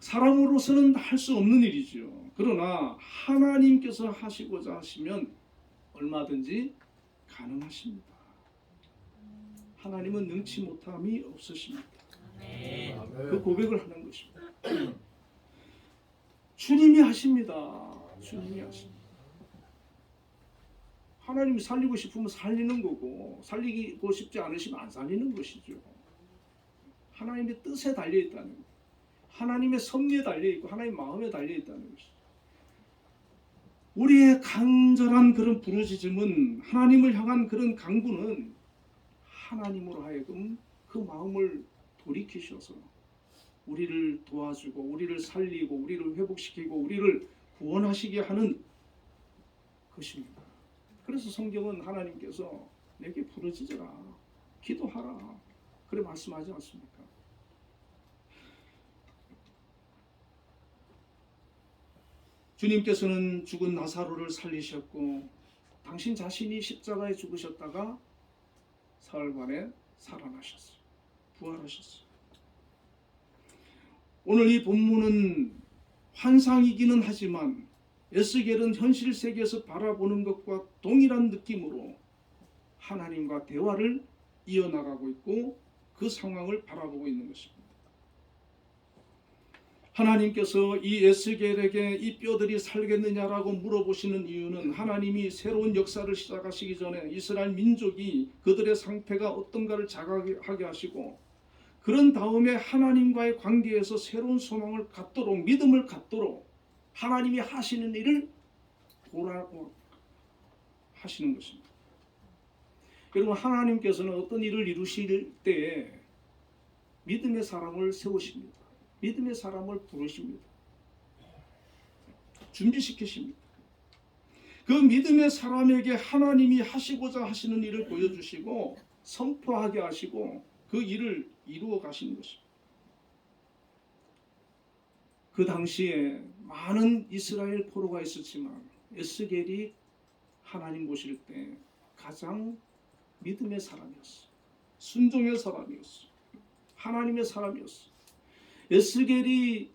사람으로서는 할 수 없는 일이죠. 그러나 하나님께서 하시고자 하시면 얼마든지 가능하십니다. 하나님은 능치 못함이 없으십니다. 그 고백을 하는 것입니다. 주님이 하십니다. 주님이 하십니다. 하나님이 살리고 싶으면 살리는 거고 살리고 싶지 않으시면 안 살리는 것이죠. 하나님의 뜻에 달려있다는 거예요. 하나님의 섭리에 달려있고 하나님의 마음에 달려있다는 것이죠. 우리의 간절한 그런 부르짖음은 하나님을 향한 그런 간구는 하나님으로 하여금 그 마음을 돌이키셔서 우리를 도와주고 우리를 살리고 우리를 회복시키고 우리를 구원하시게 하는 것입니다. 그래서 성경은 하나님께서 내게 부르짖어라 기도하라 그래 말씀하지 않습니까? 주님께서는 죽은 나사로를 살리셨고 당신 자신이 십자가에 죽으셨다가 사흘 만에 살아나셨어요. 부활하셨어요. 오늘 이 본문은 환상이기는 하지만 에스겔은 현실 세계에서 바라보는 것과 동일한 느낌으로 하나님과 대화를 이어나가고 있고 그 상황을 바라보고 있는 것입니다. 하나님께서 이 에스겔에게 이 뼈들이 살겠느냐라고 물어보시는 이유는 하나님이 새로운 역사를 시작하시기 전에 이스라엘 민족이 그들의 상태가 어떤가를 자각하게 하시고 그런 다음에 하나님과의 관계에서 새로운 소망을 갖도록 믿음을 갖도록 하나님이 하시는 일을 보라고 하시는 것입니다. 여러분 하나님께서는 어떤 일을 이루실 때에 믿음의 사람을 세우십니다. 믿음의 사람을 부르십니다. 준비시키십니다. 그 믿음의 사람에게 하나님이 하시고자 하시는 일을 보여주시고 선포하게 하시고 그 일을 이루어 가시는 것입니다. 그 당시에 많은 이스라엘 포로가 있었지만 에스겔이 하나님 보실 때 가장 믿음의 사람이었어. 순종의 사람이었어. 하나님의 사람이었어. 에스겔이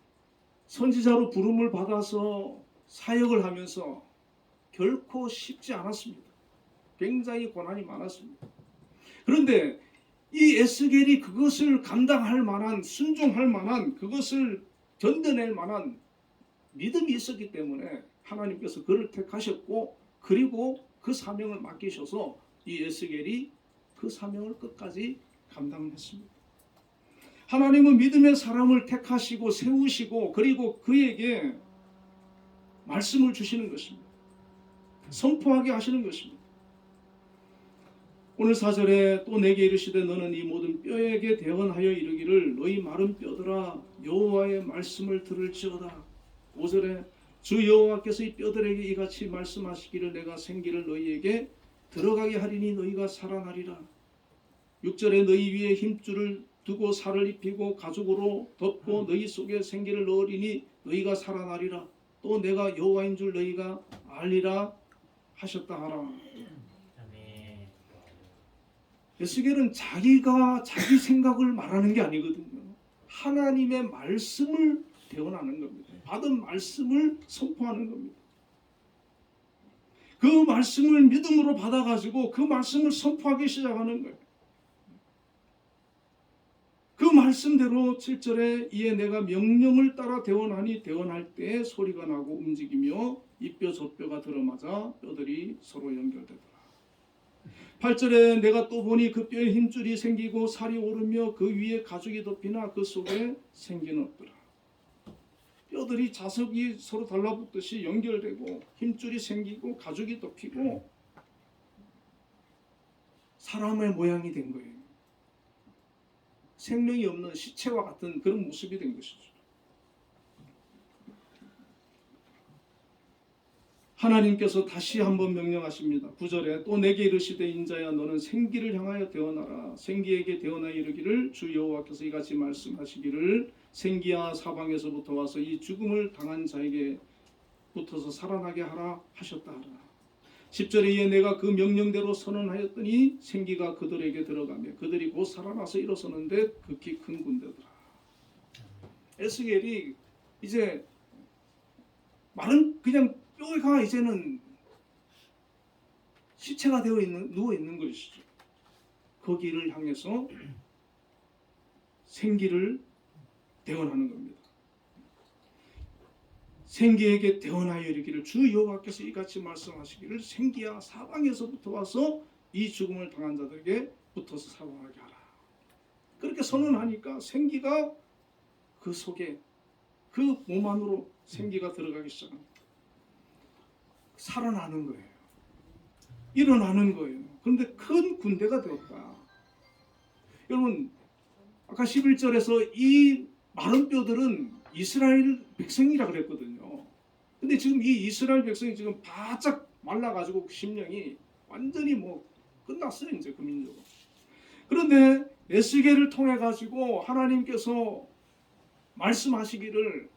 선지자로 부름을 받아서 사역을 하면서 결코 쉽지 않았습니다. 굉장히 고난이 많았습니다. 그런데 이 에스겔이 그것을 감당할 만한, 순종할 만한, 그것을 견뎌낼 만한 믿음이 있었기 때문에 하나님께서 그를 택하셨고 그리고 그 사명을 맡기셔서 이 에스겔이 그 사명을 끝까지 감당했습니다. 하나님은 믿음의 사람을 택하시고 세우시고 그리고 그에게 말씀을 주시는 것입니다. 선포하게 하시는 것입니다. 오늘 4절에 또 내게 이르시되 너는 이 모든 뼈에게 대언하여 이르기를 너희 마른 뼈들아 여호와의 말씀을 들을지어다. 5절에 주 여호와께서 이 뼈들에게 이같이 말씀하시기를 내가 생기를 너희에게 들어가게 하리니 너희가 살아나리라. 6절에 너희 위에 힘줄을 두고 살을 입히고 가죽으로 덮고 너희 속에 생기를 넣으리니 너희가 살아나리라. 또 내가 여호와인 줄 너희가 알리라 하셨다 하라. 에스겔은 자기가 자기 생각을 말하는 게 아니거든요. 하나님의 말씀을 대언하는 겁니다. 받은 말씀을 선포하는 겁니다. 그 말씀을 믿음으로 받아가지고 그 말씀을 선포하기 시작하는 거예요. 그 말씀대로 7절에 이에 내가 명령을 따라 대언하니 대언할 때 소리가 나고 움직이며 이 뼈 저 뼈가 들어맞아 뼈들이 서로 연결되더라. 8절에 내가 또 보니 그 뼈에 힘줄이 생기고 살이 오르며 그 위에 가죽이 덮이나 그 속에 생기는 없더라. 뼈들이 자석이 서로 달라붙듯이 연결되고 힘줄이 생기고 가죽이 덮이고 사람의 모양이 된 거예요. 생명이 없는 시체와 같은 그런 모습이 된 것이죠. 하나님께서 다시 한번 명령하십니다. 9절에 또 내게 이르시되 인자야 너는 생기를 향하여 대언하라. 생기에게 대언하여 이르기를 주 여호와께서 이같이 말씀하시기를 생기야 사방에서부터 와서 이 죽음을 당한 자에게 붙어서 살아나게 하라 하셨다 하라. 10절에 이에 내가 그 명령대로 선언하였더니 생기가 그들에게 들어가며 그들이 곧 살아나서 일어서는데 극히 큰 군대더라. 에스겔이 이제 많은 그냥 뼈가 이제는 시체가 되어 있는 누워 있는 것이죠. 거기를 향해서 생기를 대언하는 겁니다. 생기에게 대언하여 이르기를 주 여호와께서 이같이 말씀하시기를 생기야 사방에서부터 와서 이 죽음을 당한 자들에게 붙어서 살아나게 하라. 그렇게 선언하니까 생기가 그 속에 그 몸 안으로 생기가 들어가기 시작합니다. 살아나는 거예요. 일어나는 거예요. 그런데 큰 군대가 되었다. 여러분 아까 11절에서 이 마른 뼈들은 이스라엘 백성이라 그랬거든요. 근데 지금 이 이스라엘 백성이 지금 바짝 말라가지고 심령이 완전히 뭐 끝났어요. 이제 그 민족은. 그런데 에스겔을 통해 가지고 하나님께서 말씀하시기를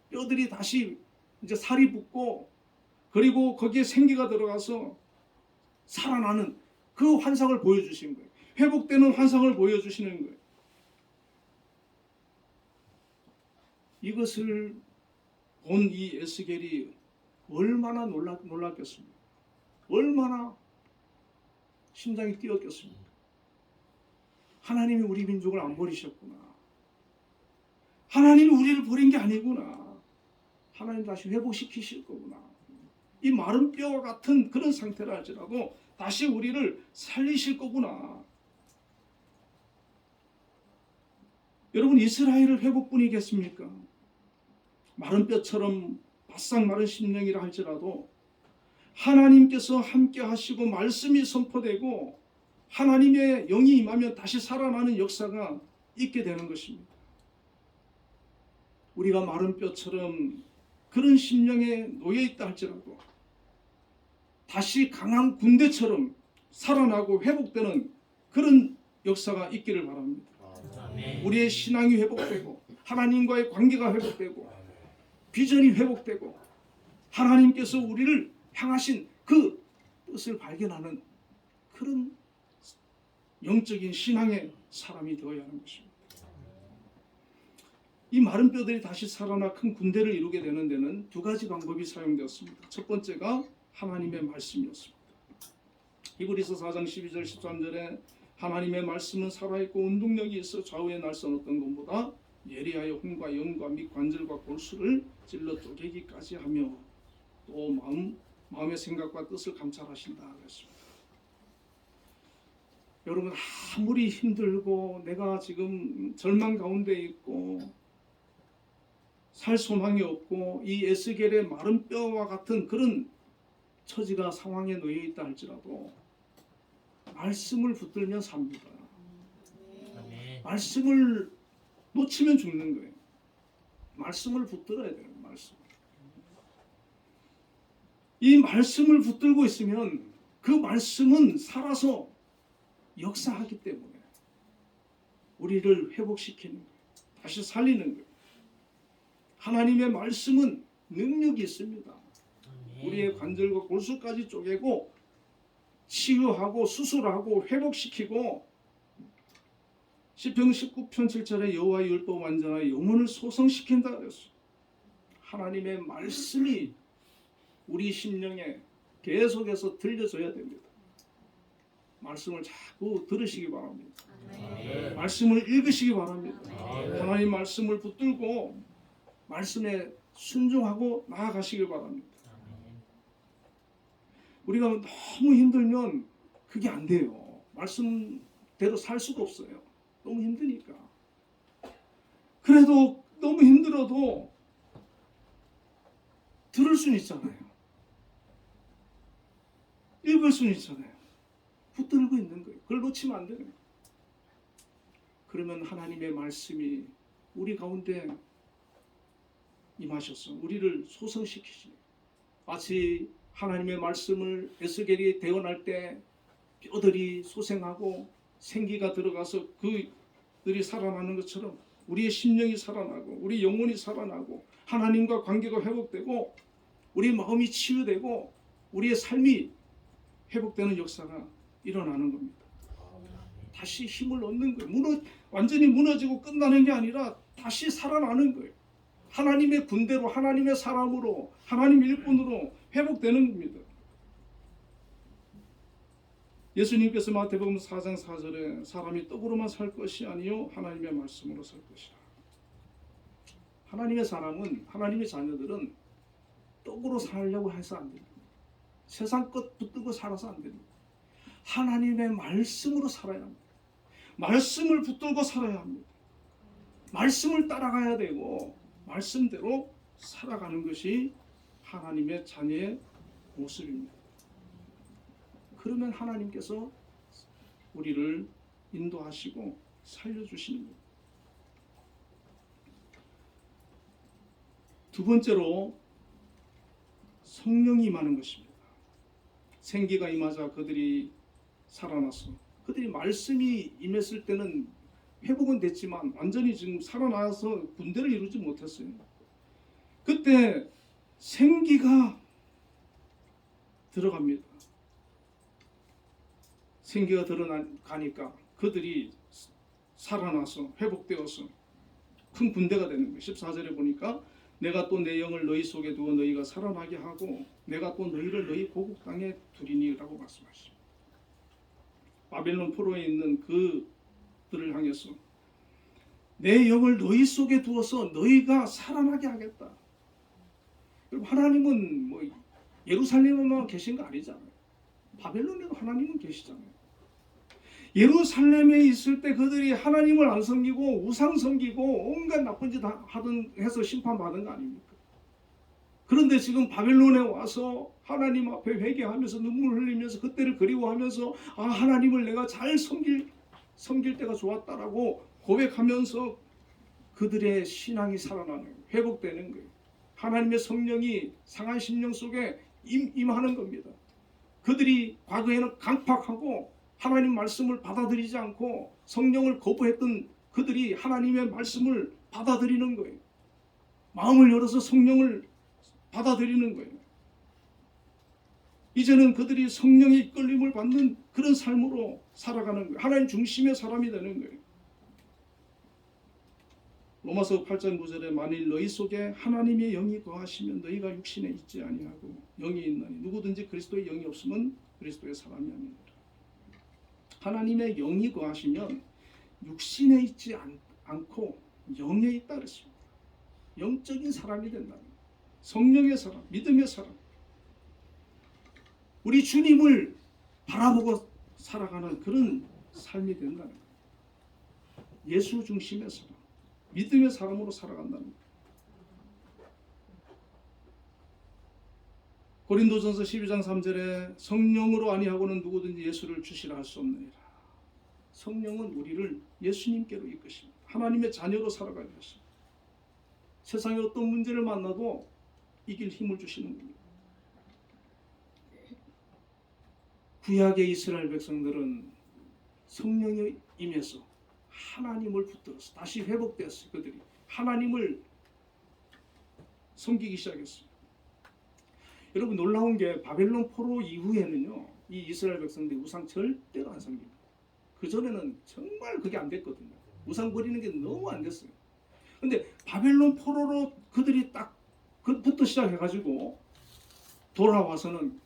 뼈들이 다시 이제 살이 붙고 그리고 거기에 생기가 들어가서 살아나는 그 환상을 보여주신 거예요. 회복되는 환상을 보여주시는 거예요. 이것을 본 이 에스겔이 얼마나 놀랐겠습니까? 얼마나 심장이 뛰었겠습니까? 하나님이 우리 민족을 안 버리셨구나. 하나님이 우리를 버린 게 아니구나. 하나님 다시 회복시키실 거구나. 이 마른 뼈와 같은 그런 상태라 할지라도 다시 우리를 살리실 거구나. 여러분, 이스라엘을 회복뿐이겠습니까? 마른 뼈처럼 바싹 마른 심령이라 할지라도 하나님께서 함께 하시고 말씀이 선포되고 하나님의 영이 임하면 다시 살아나는 역사가 있게 되는 것입니다. 우리가 마른 뼈처럼 그런 심령에 놓여 있다 할지라도 다시 강한 군대처럼 살아나고 회복되는 그런 역사가 있기를 바랍니다. 우리의 신앙이 회복되고 하나님과의 관계가 회복되고 비전이 회복되고 하나님께서 우리를 향하신 그 뜻을 발견하는 그런 영적인 신앙의 사람이 되어야 하는 것입니다. 이 마른 뼈들이 다시 살아나 큰 군대를 이루게 되는 데는 두 가지 방법이 사용되었습니다. 첫 번째가 하나님의 말씀이었습니다. 히브리서 4장 12절 13절에 하나님의 말씀은 살아있고 운동력이 있어 좌우에 날선 어떤 것보다 예리하여 혼과 영과 및 관절과 골수를 찔러 쪼개기까지 하며 또 마음의 생각과 뜻을 감찰하신다 그랬습니다. 여러분, 아무리 힘들고 내가 지금 절망 가운데 있고 살 소망이 없고 이 에스겔의 마른 뼈와 같은 그런 처지가 상황에 놓여 있다 할지라도 말씀을 붙들면 삽니다. 말씀을 놓치면 죽는 거예요. 말씀을 붙들어야 돼요. 이 말씀을 붙들고 있으면 그 말씀은 살아서 역사하기 때문에 우리를 회복시키는 거예요. 다시 살리는 거예요. 하나님의 말씀은 능력이 있습니다. 우리의 관절과 골수까지 쪼개고 치유하고 수술하고 회복시키고 시편 19편 7절에 여호와의 율법 완전하여 영혼을 소성시킨다 그랬어요. 하나님의 말씀이 우리 심령에 계속해서 들려줘야 됩니다. 말씀을 자꾸 들으시기 바랍니다. 말씀을 읽으시기 바랍니다. 하나님 말씀을 붙들고 말씀에 순종하고 나아가시길 바랍니다. 우리가 너무 힘들면 그게 안 돼요. 말씀대로 살 수가 없어요. 너무 힘드니까. 그래도 너무 힘들어도 들을 수는 있잖아요. 읽을 수는 있잖아요. 붙들고 있는 거예요. 그걸 놓치면 안 돼요. 그러면 하나님의 말씀이 우리 가운데 임하셔서 우리를 소성시키시네요. 마치 하나님의 말씀을 에스겔이 대언할 때 뼈들이 소생하고 생기가 들어가서 그들이 살아나는 것처럼 우리의 심령이 살아나고 우리 영혼이 살아나고 하나님과 관계가 회복되고 우리 마음이 치유되고 우리의 삶이 회복되는 역사가 일어나는 겁니다. 다시 힘을 얻는 거예요. 완전히 무너지고 끝나는 게 아니라 다시 살아나는 거예요. 하나님의 군대로 하나님의 사람으로 하나님 일꾼으로 회복되는 겁니다. 예수님께서 마태복음 4장 4절에 사람이 떡으로만 살 것이 아니요 하나님의 말씀으로 살 것이라. 하나님의 사람은 하나님의 자녀들은 떡으로 살려고 해서 안 됩니다. 세상 것 붙들고 살아서 안 됩니다. 하나님의 말씀으로 살아야 합니다. 말씀을 붙들고 살아야 합니다. 말씀을 따라가야 되고 말씀대로 살아가는 것이 하나님의 자녀의 모습입니다. 그러면 하나님께서 우리를 인도하시고 살려주시는 겁니다. 두 번째로 성령이 임하는 것입니다. 생기가 임하자 그들이 살아났어. 그들이 말씀이 임했을 때는 회복은 됐지만 완전히 지금 살아나서 군대를 이루지 못했어요. 그때 생기가 들어갑니다. 생기가 들어가니까 그들이 살아나서 회복되어서 큰 군대가 되는 거예요. 14절에 보니까 내가 또 내 영을 너희 속에 두어 너희가 살아나게 하고 내가 또 너희를 너희 고국 땅에 두리니라고 말씀하십니다. 바벨론 포로에 있는 그들을 향해서 내 영을 너희 속에 두어서 너희가 살아나게 하겠다. 여러분, 하나님은 뭐 예루살렘에만 계신 거 아니잖아요. 바벨론에도 하나님은 계시잖아요. 예루살렘에 있을 때 그들이 하나님을 안 섬기고 우상 섬기고 온갖 나쁜 짓 하던 해서 심판받은 거 아닙니까? 그런데 지금 바벨론에 와서 하나님 앞에 회개하면서 눈물 흘리면서 그때를 그리워하면서 아, 하나님을 내가 잘 섬길 때가 좋았다라고 고백하면서 그들의 신앙이 살아나는 거예요. 회복되는 거예요. 하나님의 성령이 상한 심령 속에 임하는 겁니다. 그들이 과거에는 강팍하고 하나님 말씀을 받아들이지 않고 성령을 거부했던 그들이 하나님의 말씀을 받아들이는 거예요. 마음을 열어서 성령을 받아들이는 거예요. 이제는 그들이 성령의 이끌림을 받는 그런 삶으로 살아가는 거예요. 하나님 중심의 사람이 되는 거예요. 로마서 8장 9절에 만일 너희 속에 하나님의 영이 거하시면 너희가 육신에 있지 아니하고 영이 있나니 누구든지 그리스도의 영이 없으면 그리스도의 사람이 아니니라. 하나님의 영이 거하시면 육신에 있지 않고 영에 있다 그랬습니다. 영적인 사람이 된다는 거예요. 성령의 사람, 믿음의 사람. 우리 주님을 바라보고 살아가는 그런 삶이 된다는 거예요. 예수 중심의 사람, 믿음의 사람으로 살아간다는 거예요. 고린도전서 12장 3절에 성령으로 아니하고는 누구든지 예수를 주시라 할 수 없느니라. 성령은 우리를 예수님께로 이끄십니다. 하나님의 자녀로 살아가게 하십니다. 세상에 어떤 문제를 만나도 이길 힘을 주시는 겁니다. 구약의 이스라엘 백성들은 성령이 임해서 하나님을 붙들어서 다시 회복되었어요. 그들이 하나님을 섬기기 시작했어요. 여러분, 놀라운 게 바벨론 포로 이후에는요, 이 이스라엘 백성들이 우상 절대로 안 섬깁니다. 그전에는 정말 그게 안 됐거든요. 우상 버리는 게 너무 안 됐어요. 근데 바벨론 포로로 그들이 딱 그부터 시작해가지고 돌아와서는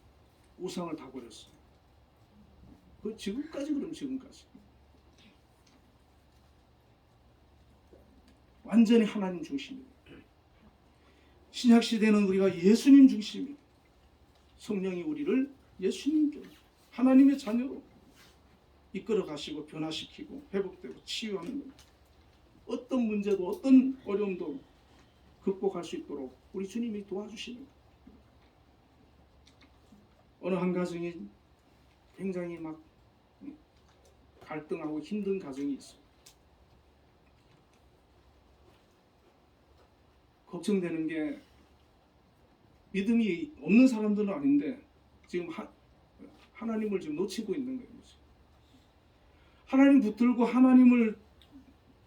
우상을 다 버렸어요. 그 지금까지, 그럼 지금까지 완전히 하나님 중심이에요. 신약 시대는 우리가 예수님 중심이에요. 성령이 우리를 예수님께로, 하나님의 자녀로 이끌어 가시고 변화시키고 회복되고 치유하는 겁니다. 어떤 문제도 어떤 어려움도 극복할 수 있도록 우리 주님이 도와주시는 거예요. 어느 한 가정이 굉장히 막 갈등하고 힘든 가정이 있어요. 걱정되는 게 믿음이 없는 사람들은 아닌데 지금 하나님을 지금 놓치고 있는 거예요. 하나님 붙들고 하나님을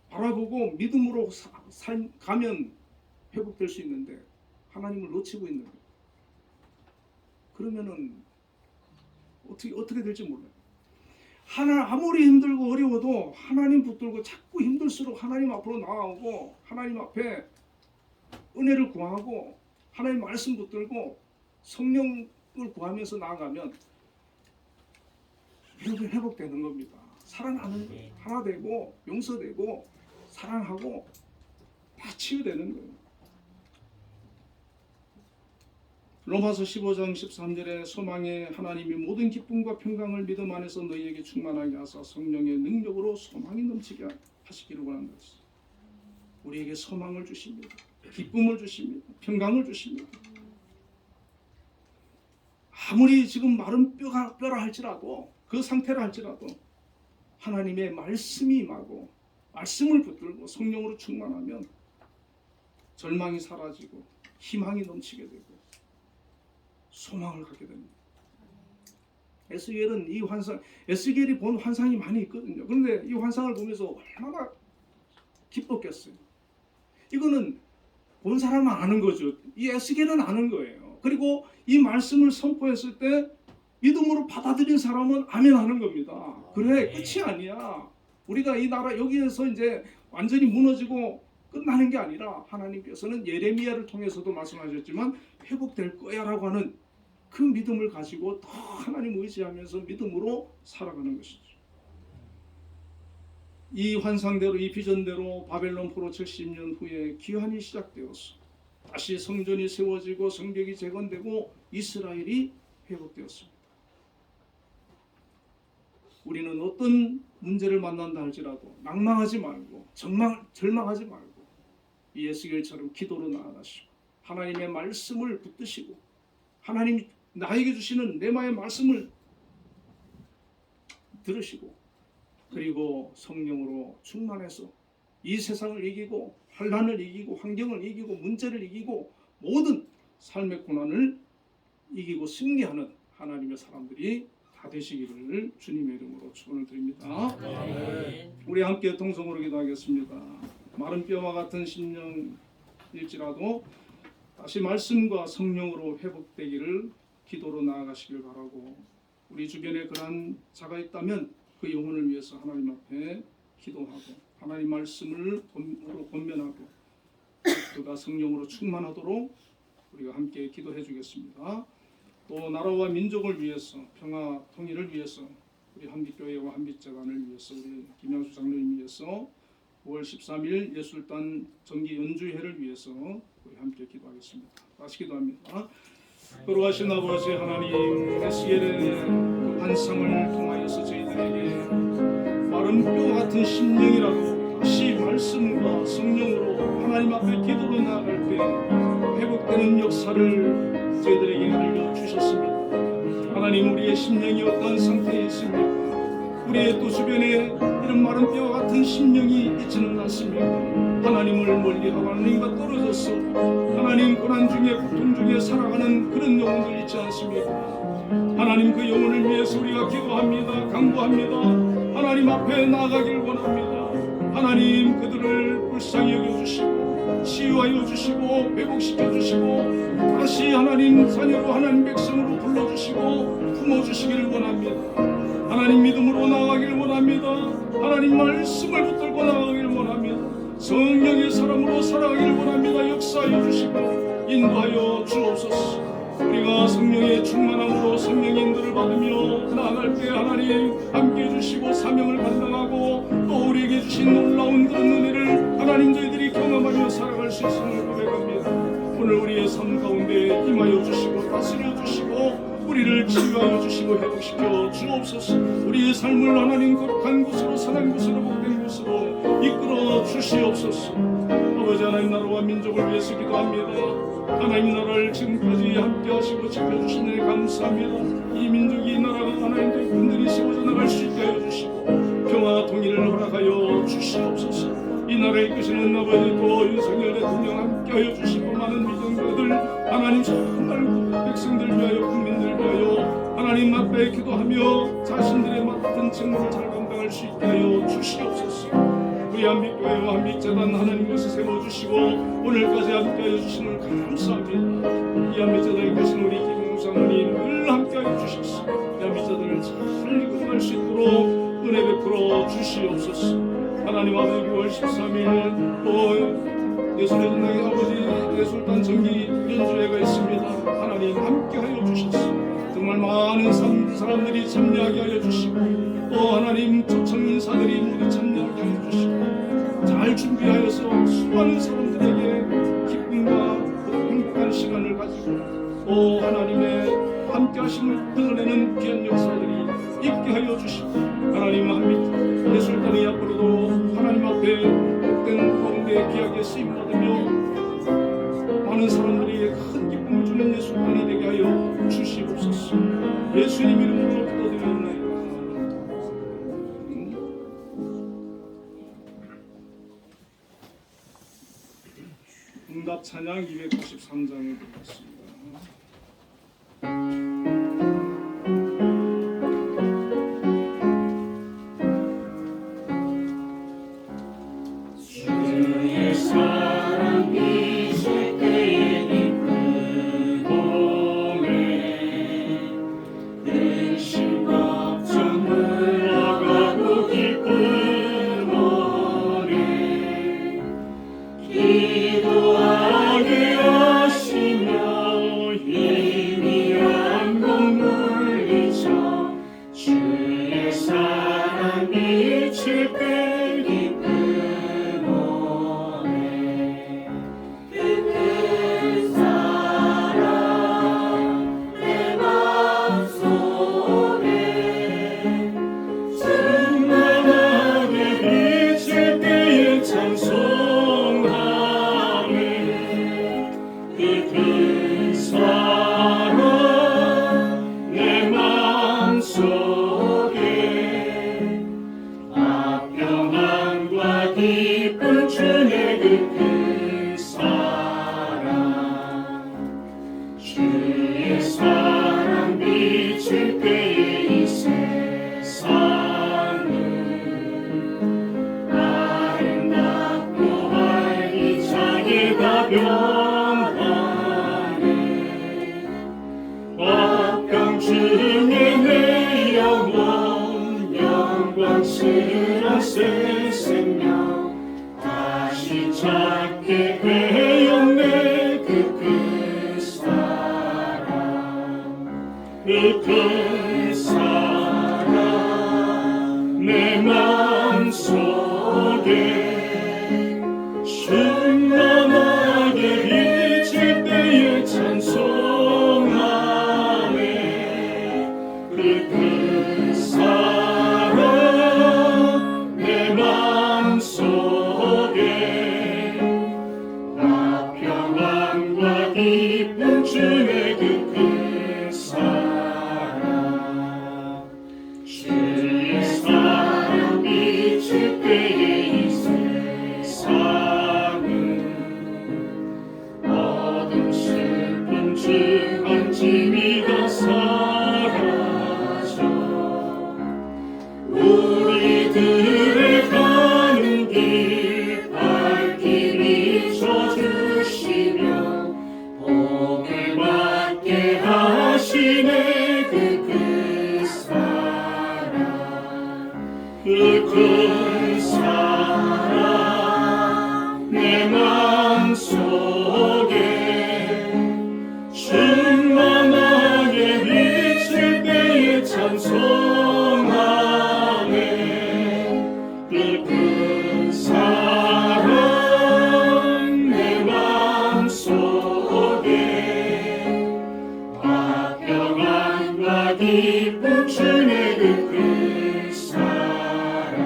바라보고 믿음으로 가면 회복될 수 있는데 하나님을 놓치고 있는 거예요. 그러면은 어떻게 될지 몰라요. 아무리 힘들고 어려워도 하나님 붙들고 자꾸 힘들수록 하나님 앞으로 나아오고 하나님 앞에 은혜를 구하고 하나님 말씀 붙들고 성령을 구하면서 나아가면 회복되는 겁니다. 사랑하는 거예요. 하나 되고 용서되고 사랑하고 다 치유되는 거예요. 로마서 15장 13절에 소망의 하나님이 모든 기쁨과 평강을 믿음 안에서 너희에게 충만하게 하사 성령의 능력으로 소망이 넘치게 하시기를 원한다. 우리에게 소망을 주십니다. 기쁨을 주십니다. 평강을 주십니다. 아무리 지금 마른 뼈라 할지라도 그 상태라 할지라도 하나님의 말씀이 임하고 말씀을 붙들고 성령으로 충만하면 절망이 사라지고 희망이 넘치게 되고 소망을 갖게 됩니다. 에스겔은 이 환상, 에스겔이 본 환상이 많이 있거든요. 그런데 이 환상을 보면서 얼마나 기뻤겠어요. 이거는 본 사람만 아는 거죠. 이 에스겔은 아는 거예요. 그리고 이 말씀을 선포했을 때 믿음으로 받아들인 사람은 아멘 하는 겁니다. 그래, 끝이 아니야. 우리가 이 나라 여기에서 이제 완전히 무너지고 끝나는 게 아니라 하나님께서는 예레미야를 통해서도 말씀하셨지만 회복될 거야라고 하는 그 믿음을 가지고 더 하나님 의지하면서 믿음으로 살아가는 것이죠. 이 환상대로, 이 비전대로 바벨론 포로 70년 후에 기한이 시작되었어. 다시 성전이 세워지고 성벽이 재건되고 이스라엘이 회복되었습니다. 우리는 어떤 문제를 만난다 할지라도 낭망하지 말고 절망하지 말고 이 에스겔처럼 기도로 나아가시고 하나님의 말씀을 붙드시고 하나님이 나에게 주시는 레마의 말씀을 들으시고 그리고 성령으로 충만해서 이 세상을 이기고 환난을 이기고 환경을 이기고 문제를 이기고 모든 삶의 고난을 이기고 승리하는 하나님의 사람들이 다 되시기를 주님의 이름으로 축원을 드립니다. 우리 함께 동성으로 기도하겠습니다. 마른 뼈와 같은 심령일지라도 다시 말씀과 성령으로 회복되기를 기도로 나아가시길 바라고, 우리 주변에 그러한 자가 있다면 그 영혼을 위해서 하나님 앞에 기도하고 하나님 말씀을 권면하고 그가 성령으로 충만하도록 우리가 함께 기도해 주겠습니다. 또 나라와 민족을 위해서, 평화 통일을 위해서, 우리 한빛교회와 한빛재단을 위해서, 우리 김양수 장로님 위해서 5월 13일 예술단 정기 연주회를 위해서 우리 함께 기도하겠습니다. 다시 기도합니다. 거룩하신 아버지 하나님, 에스겔의 그 환상을 통하여서 저희들에게 마른 뼈 같은 심령이라도 다시 말씀과 성령으로 하나님 앞에 기도로 나아갈 때 회복되는 역사를 저희들에게 알려주셨습니다. 하나님, 우리의 심령이 어떤 상태에 있습니까? 우리의 또 주변에 이런 마른 뼈 같은 심령이 있지는 않습니까? 하나님을 멀리하고 하나님과 떨어져서 하나님 고난 중에 고통 중에 살아가는 그런 영혼들 있지 않습니까? 하나님, 그 영혼을 위해서 우리가 기도합니다. 간구합니다. 하나님 앞에 나아가길 원합니다. 하나님, 그들을 불쌍히 여겨주시고 치유하여 주시고 회복시켜 주시고 다시 하나님 자녀로 하나님 백성으로 불러주시고 품어주시기를 원합니다. 하나님, 믿음으로 나아가길 원합니다. 하나님 말씀을 붙들고 나아가길 원합니다. 성령의 사람으로 살아가길 원합니다. 역사하여 주시고 인도하여 주옵소서. 우리가 성령의 충만함으로 성령의 인도를 받으며 나아갈 때 하나님 함께 해주시고 사명을 감당하고 또 우리에게 주신 놀라운 그런 은혜를 하나님 저희들이 경험하며 살아갈 수 있음을 고백합니다. 오늘 우리의 삶 가운데 임하여 주시고 다스려 주시고 우리를 치유하여 주시고 회복시켜 주옵소서. 우리의 삶을 하나님 거룩한 곳으로 선한 곳으로 복된 곳으로 이끌어 주시옵소서. 아버지 하나님, 나라와 민족을 위해서 기도합니다. 하나님, 나라를 지금까지 함께 하시고 지켜주신 일 감사합니다. 이 민족이, 이 나라가 하나님의 군들이 세워져 나갈 수 있게 하여 주시고 평화 통일을 허락하여 주시옵소서. 이 나라에 이끄시는 아버지 또 윤석열 대통령 함께 하여 주시고 많은 미정들을 하나님 정말 백성들 위하여 국민들 위하여 하나님 앞에 기도하며 자신들의 맡은 책무를 잘 감당할 수 있게 하여 주시옵소서. 우리 한빛교회와 한빛재단 하나님 것을 세워주시고 오늘까지 함께하여 주심을 감사합니다. 이 한빛재단에 계신 우리 김용수 장로님 늘 함께하여 주셔서 이 한빛재단을 잘 이끌어갈 수 있도록 은혜 베풀어 주시옵소서. 하나님 아버지, 9월 13일 또 예술의 전당의 아버지 예술단 정기 연주회가 있습니다. 하나님 함께하여 주셔서 정말 많은 사람들이 참여하게 하여 주시고 또 하나님 초청 인사들이 모두 참여하게 하여 주시고 잘 준비하여서 수많은 사람들에게 기쁨과 행복한 시간을 가지고 또 하나님의 함께하심을 드러내는 귀한 역사들이 있게 하여 주시고 하나님 한빛 예술단이 앞으로도 하나님 앞에 복된 가운데 귀하게 쓰임받으며 많은 사람들이 큰 기쁨을 주는 예술단이 되게 하여 주시옵소서. 예수님 이름으로 기도드리옵나이다. 응답 찬양 293장을 드리겠습니다. 주의 사랑 비칠 때에 쓸쓸한 새 생명 다시 찾게 되었네. 그 사랑 그 사랑 내 마음속에 충만하게 비칠 때에 찬송하네. 그 사랑 내 마음속에 나 평안과 기쁨 주네. 그 사랑 주의 사랑 비칠 때에 이 세상은 어둠 슬픔 증한 짐이 다 사라져 우리들의 가는 길 밝게 비춰주시며 복을 받게 하시네. 그 사랑 그 사랑 내 마음속에 충만하게 비칠 때에 찬송하네. 그 사랑 내 마음속에 평안과 기쁨 주네. 그 사랑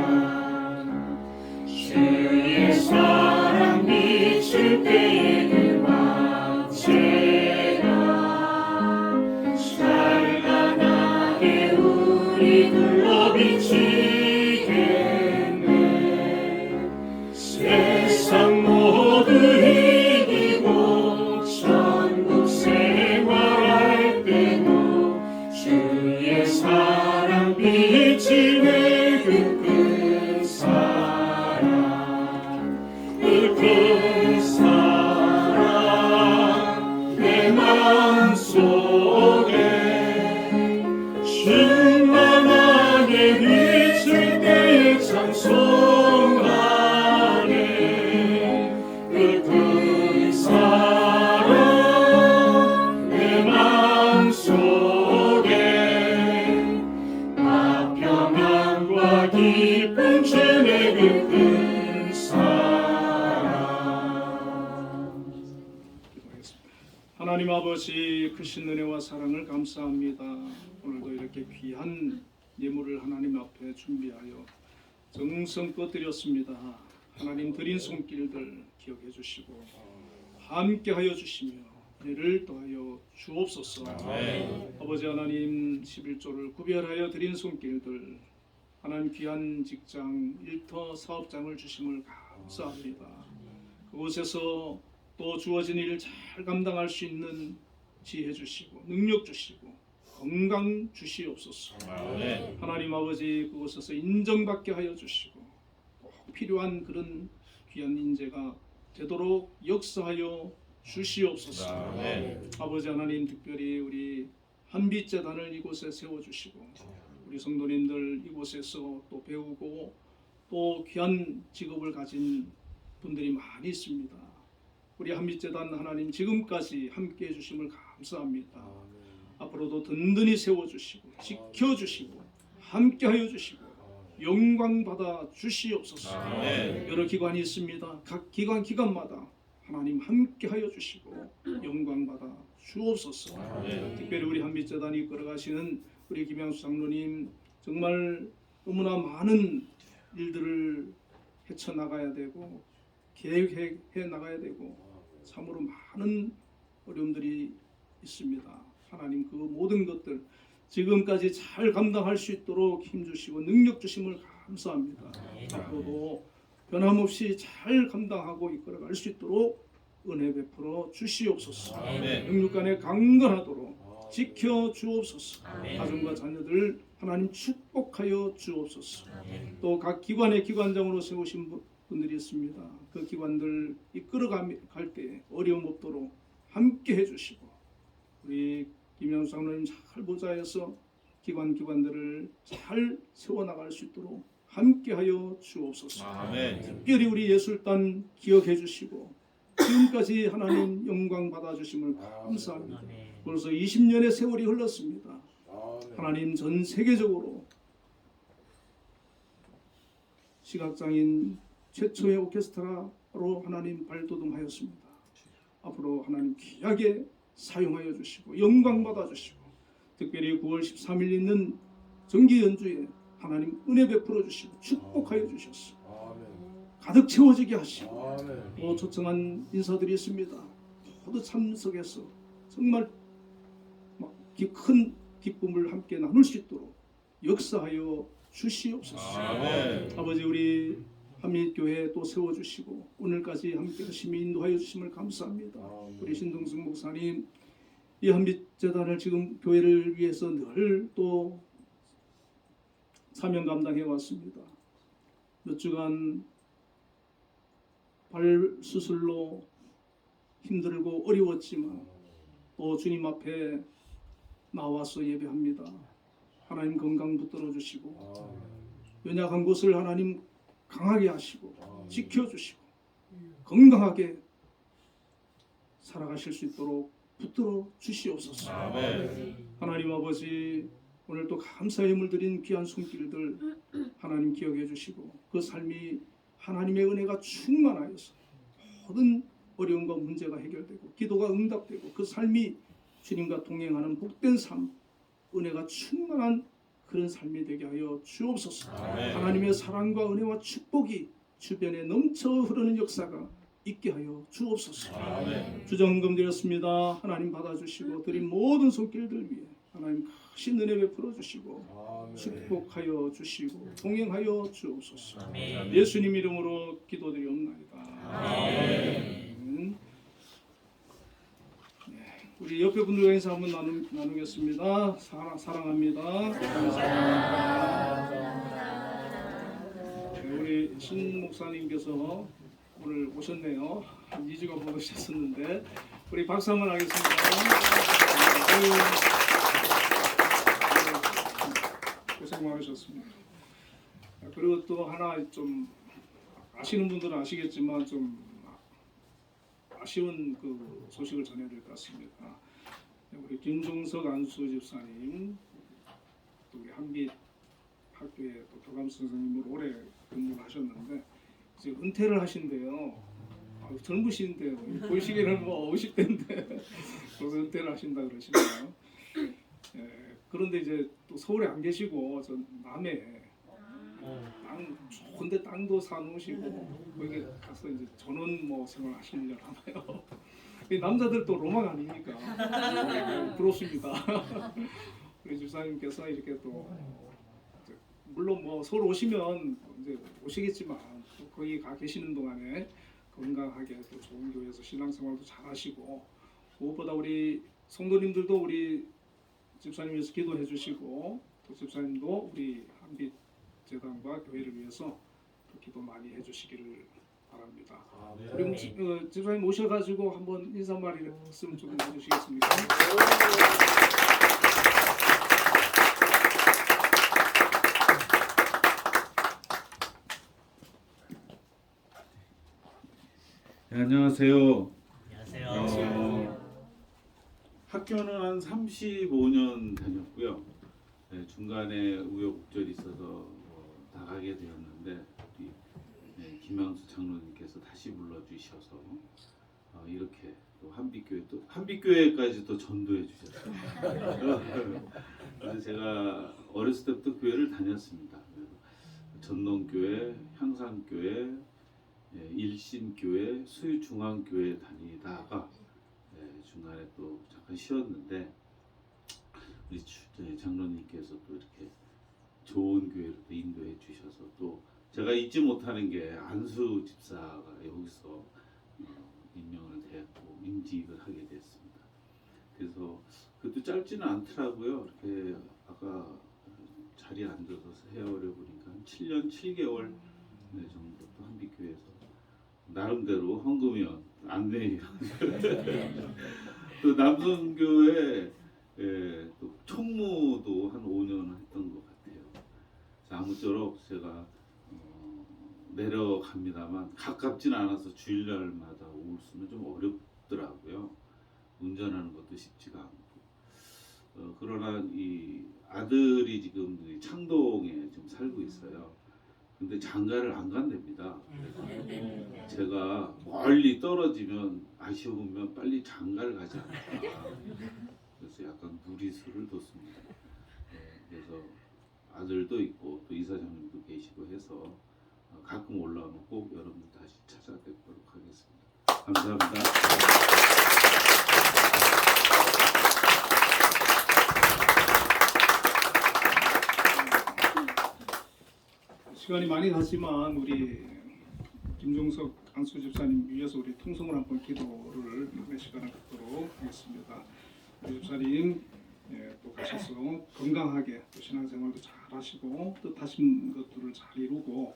주의 사랑 비칠 때에 그 왕체가 찬란하게 우리 둘러 비치겠네. 세상 모두 이기고 천국 생활할 때도 주의 사랑 비치네. 그 사랑 그 사랑 내 마음속에 충만하게 비칠 때에 찬송하네. 그 사랑 내 마음속에 평안과 기쁨 주네. 그 사랑 기도하겠습니다. 하나님 아버지 크신 은혜와 사랑을 감사합니다. 오늘도 이렇게 귀한 예물을 하나님 앞에 준비하여 정성껏 드렸습니다. 하나님 드린 손길들 기억해 주시고 함께하여 주시며 은혜를 더하여 주옵소서. 아버지 하나님 11조를 구별하여 드린 손길들 하나님 귀한 직장 일터 사업장을 주심을 감사합니다. 그곳에서 또 주어진 일을 잘 감당할 수 있는 지혜 주시고 능력 주시고 건강 주시옵소서. 하나님 아버지 그곳에서 인정받게 하여 주시고 꼭 필요한 그런 귀한 인재가 되도록 역사하여 주시옵소서. 아버지 하나님 특별히 우리 한빛재단을 이곳에 세워주시고 우리 성도님들 이곳에서 또 배우고 또 귀한 직업을 가진 분들이 많이 있습니다. 우리 한빛재단 하나님 지금까지 함께해 주심을 감사합니다. 앞으로도 든든히 세워주시고 지켜주시고 함께하여 주시고 영광 받아 주시옵소서. 여러 기관이 있습니다. 각 기관마다 하나님 함께하여 주시고 영광 받아 주옵소서. 특별히 우리 한빛재단이 이끌어가시는 우리 김양수 장로님 정말 너무나 많은 일들을 헤쳐나가야 되고 계획해 나가야 되고 참으로 많은 어려움들이 있습니다. 하나님 그 모든 것들 지금까지 잘 감당할 수 있도록 힘주시고 능력 주심을 감사합니다. 앞으로도 변함없이 잘 감당하고 이끌어갈 수 있도록 은혜 베풀어 주시옵소서. 영육간에 강건하도록 지켜 주옵소서. 가정과 자녀들 하나님 축복하여 주옵소서. 또 각 기관의 기관장으로 세우신 분들이 있습니다. 그 기관들 이끌어갈 때 어려움 없도록 함께 해주시고 우리 김양수 장로님 잘 보좌해서 기관들을 잘 세워나갈 수 있도록 함께하여 주옵소서. 아멘. 특별히 우리 예술단 기억해 주시고 지금까지 하나님 영광 받아주심을 감사합니다. 벌써 20년의 세월이 흘렀습니다. 하나님 전 세계적으로 시각장애인 최초의 오케스트라로 하나님 발돋움하였습니다. 앞으로 하나님 귀하게 사용하여 주시고 영광 받아주시고 특별히 9월 13일 있는 정기 연주에 하나님 은혜 베풀어 주시고 축복하여 주셨소. 가득 채워지게 하시고 또 초청한 인사들이 있습니다. 모두 참석해서 정말 큰 기쁨을 함께 나눌 수 있도록 역사하여 주시옵소서. 아멘. 아버지 우리 한빛교회 또 세워주시고 오늘까지 함께 열심히 인도하여 주심을 감사합니다. 우리 신동승 목사님 이 한빛재단을 지금 교회를 위해서 늘 또 사명 감당해 왔습니다. 몇 주간 발 수술로 힘들고 어려웠지만 또 주님 앞에 나와서 예배합니다. 하나님 건강 붙들어 주시고 연약한 곳을 하나님 강하게 하시고 지켜주시고 건강하게 살아가실 수 있도록 붙들어 주시옵소서. 아멘. 하나님 아버지 오늘 또 감사의 예물 드린 귀한 손길들 하나님 기억해 주시고 그 삶이 하나님의 은혜가 충만하여서 모든 어려움과 문제가 해결되고 기도가 응답되고 그 삶이 주님과 동행하는 복된 삶 은혜가 충만한 그런 삶이 되게 하여 주옵소서. 아멘. 하나님의 사랑과 은혜와 축복이 주변에 넘쳐 흐르는 역사가 있게 하여 주옵소서. 아멘. 주정금 드렸습니다. 하나님 받아주시고 드린 모든 손길들 위해 하나님 크신 은혜 베풀어 주시고 축복하여 주시고 동행하여 주옵소서. 예수님 이름으로 기도드리옵나이다. 아멘. 우리 옆에 분들과 인사 한번 나누겠습니다. 사랑합니다. 네, 우리 신 목사님께서 오늘 오셨네요. 한 2주가 못 오셨었는데 우리 박수 한번 하겠습니다. 고생 많으셨습니다. 그리고 또 하나 좀 아시는 분들은 아시겠지만 좀 아쉬운 그 소식을 전해야 될 것 같습니다. 우리 김종석 안수 집사님, 또 우리 한빛 학교의 또 교감 선생님으로 오래 근무를 하셨는데 이제 은퇴를 하신대요. 젊으신데요. 보시기에는 뭐 50대인데 벌써 은퇴를 하신다 그러시네요. 예, 그런데 이제 또 서울에 안 계시고 저 남해 땅 좋은데 땅도 사놓으시고 거기 가서 이제 전원 뭐 생활하시려나 봐요. 남자들 또 로망 아닙니까? 부럽습니다. 우리 집사님께서 이렇게 또 물론 뭐 서울 오시면 이제 오시겠지만 또 거기 가 계시는 동안에 건강하게 또 좋은 교회에서 신앙생활도 잘하시고 무엇보다 우리 성도님들도 우리 집사님 위해서 기도해 주시고 또 집사님도 우리 한빛 재단과 교회를 위해서 또 기도 많이 해주시기를 바랍니다. 우리 집사님 오셔가지고 한번 인사 말씀 좀 해주시겠습니까? 네, 안녕하세요. 안녕하세요. 학교는 한 35년 다녔고요. 네, 중간에 우여곡절이 있어서 나가게 되었는데 우리 김양수 장로님께서 다시 불러주셔서 이렇게 또 한빛교회까지 또 전도해 주셨어요. 그래서 제가 어렸을 때부터 교회를 다녔습니다. 전농교회, 향산교회, 일신교회, 수유중앙교회 다니다가 중간에 또 잠깐 쉬었는데 우리 장로님께서 또 이렇게 좋은 교회로 또 인도해 주셔서 또 제가 잊지 못하는 게 안수 집사가 여기서 임명을 되었고 임직을 하게 됐습니다. 그래서 그것도 짧지는 않더라고요. 이렇게 아까 자리에 앉아서 세월해 보니까 7년 7개월 정도 또 한빛교회에서 나름대로 헌금이요 안내요. 또 남성교회 또 총무도 한 5년 했던 것 같아요. 아무쪼록 제가 내려갑니다만 가깝진 않아서 주일날마다 올 수는 좀 어렵더라고요. 운전하는 것도 쉽지가 않고. 그러나 이 아들이 지금 이 창동에 좀 살고 있어요. 근데 장가를 안 간답니다. 그래서 제가 멀리 떨어지면 아쉬우면 빨리 장가를 가지 않을까. 그래서 약간 무리수를 뒀습니다. 그래서 아들도 있고 또 이사장님도 계시고 해서 가끔 올라오면 꼭 여러분들 다시 찾아뵙도록 하겠습니다. 감사합니다. 시간이 많이 갔지만 우리 김종석 안수 집사님 위해서 우리 통성을 한번 기도를 몇 시간을 갖도록 하겠습니다. 우리 집사님 또 가셔서 건강하게 또 신앙생활도 잘 하시고 뜻하신 것들을 잘 이루고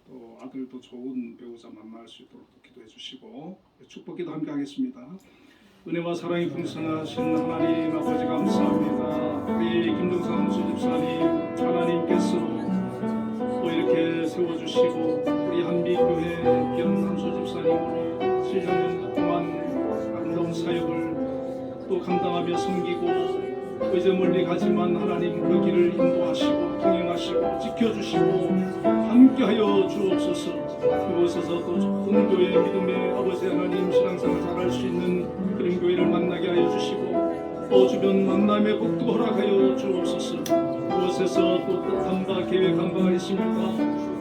또 아들도 좋은 배우자 만날 수 있도록 또 기도해 주시고 축복기도 함께 하겠습니다. 은혜와 사랑이 풍성하신 하나님 아버지 감사합니다. 우리 김종석 안수 집사님 하나님께서 또 이렇게 세워주시고 우리 한비교회 귀한 안수 집사님으로 7년 동안 아름다운 사역을 또 감당하며 섬기고 이제 멀리 가지만 하나님 그 길을 인도하시고 통행하시고 지켜주시고 함께하여 주옵소서. 그곳에서 또 좋은 교회 믿음의 아버지 하나님 신앙생활 잘할 수 있는 그런 교회를 만나게 하여 주시고 또 주변 만남의 복도 허락하여 주옵소서. 그곳에서 또 뜻한 바 계획한 바가 있습니까?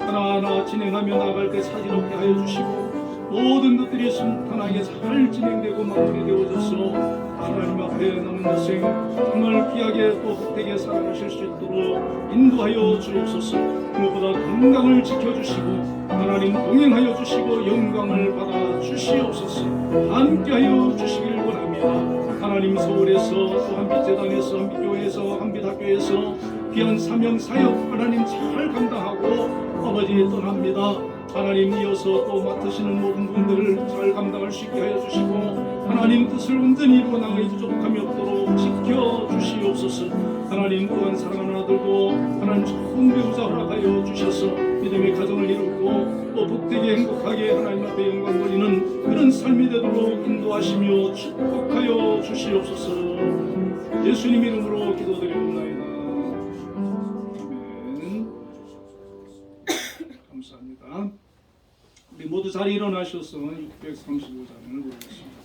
하나하나 진행하며 나갈 때 사지롭게 하여 주시고 모든 것들이 순탄하게 잘 진행되고 마무리되어져서 하나님 앞에 남은 인생 정말 귀하게 또 헛되게 살아가실 수 있도록 인도하여 주옵소서. 무엇보다 건강을 지켜주시고 하나님 동행하여 주시고 영광을 받아 주시옵소서. 함께하여 주시길 원합니다. 하나님 서울에서 또 한빛재단에서 한빛교회에서 한빛학교에서 귀한 사명 사역 하나님 잘 감당하고 아버지 떠납니다. 하나님 이어서 또 맡으시는 모든 분들을 잘 감당할 수 있게 하여 주시고 하나님 뜻을 온전히 이루어 나가기 부족함이 없도록 지켜주시옵소서. 하나님 또한 사랑하는 아들도 하나님 좋은 배우자 허락하여 주셔서 믿음의 가정을 이루고 또 복되게 행복하게 하나님 앞에 영광 돌리는 그런 삶이 되도록 인도하시며 축복하여 주시옵소서. 예수님 이름으로 기도드리옵나이다. 아멘. 감사합니다. 우리 모두 잘 일어나셔서 635장을 보겠습니다.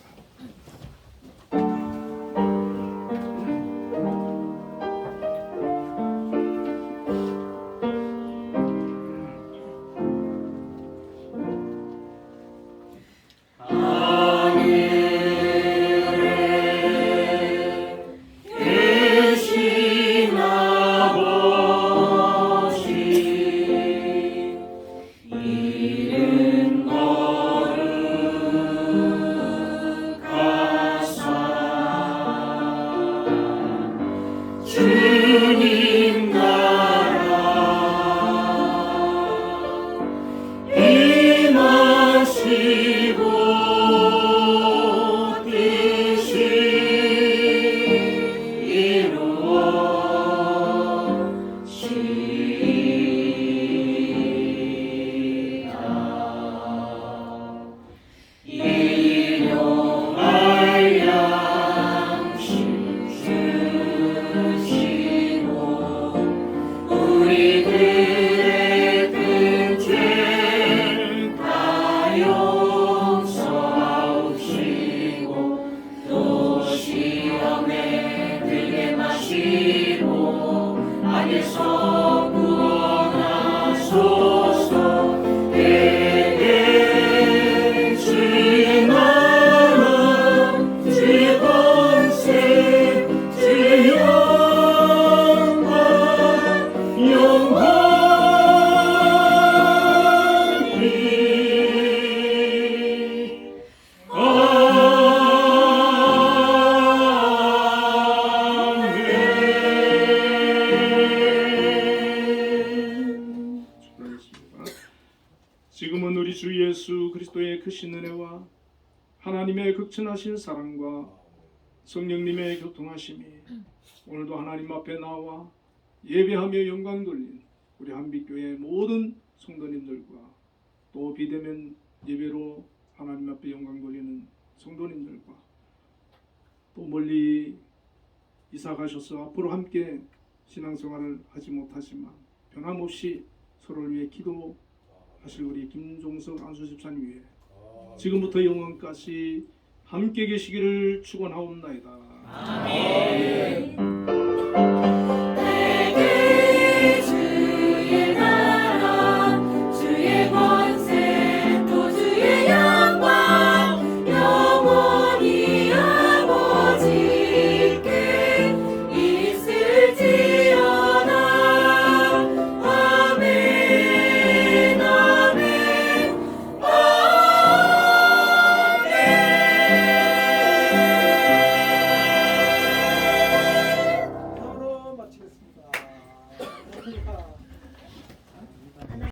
지금은 우리 주 예수 그리스도의 크신 은혜와 하나님의 극진하신 사랑과 성령님의 교통하심이 오늘도 하나님 앞에 나와 예배하며 영광 돌린 우리 한빛교회 모든 성도님들과 또 비대면 예배로 하나님 앞에 영광 돌리는 성도님들과 또 멀리 이사 가셔서 앞으로 함께 신앙생활을 하지 못하지만 변함없이 서로를 위해 기도하실 우리 김종석 안수 집사님 위해 지금부터 영원까지 함께 계시기를 축원하옵나이다. 아멘.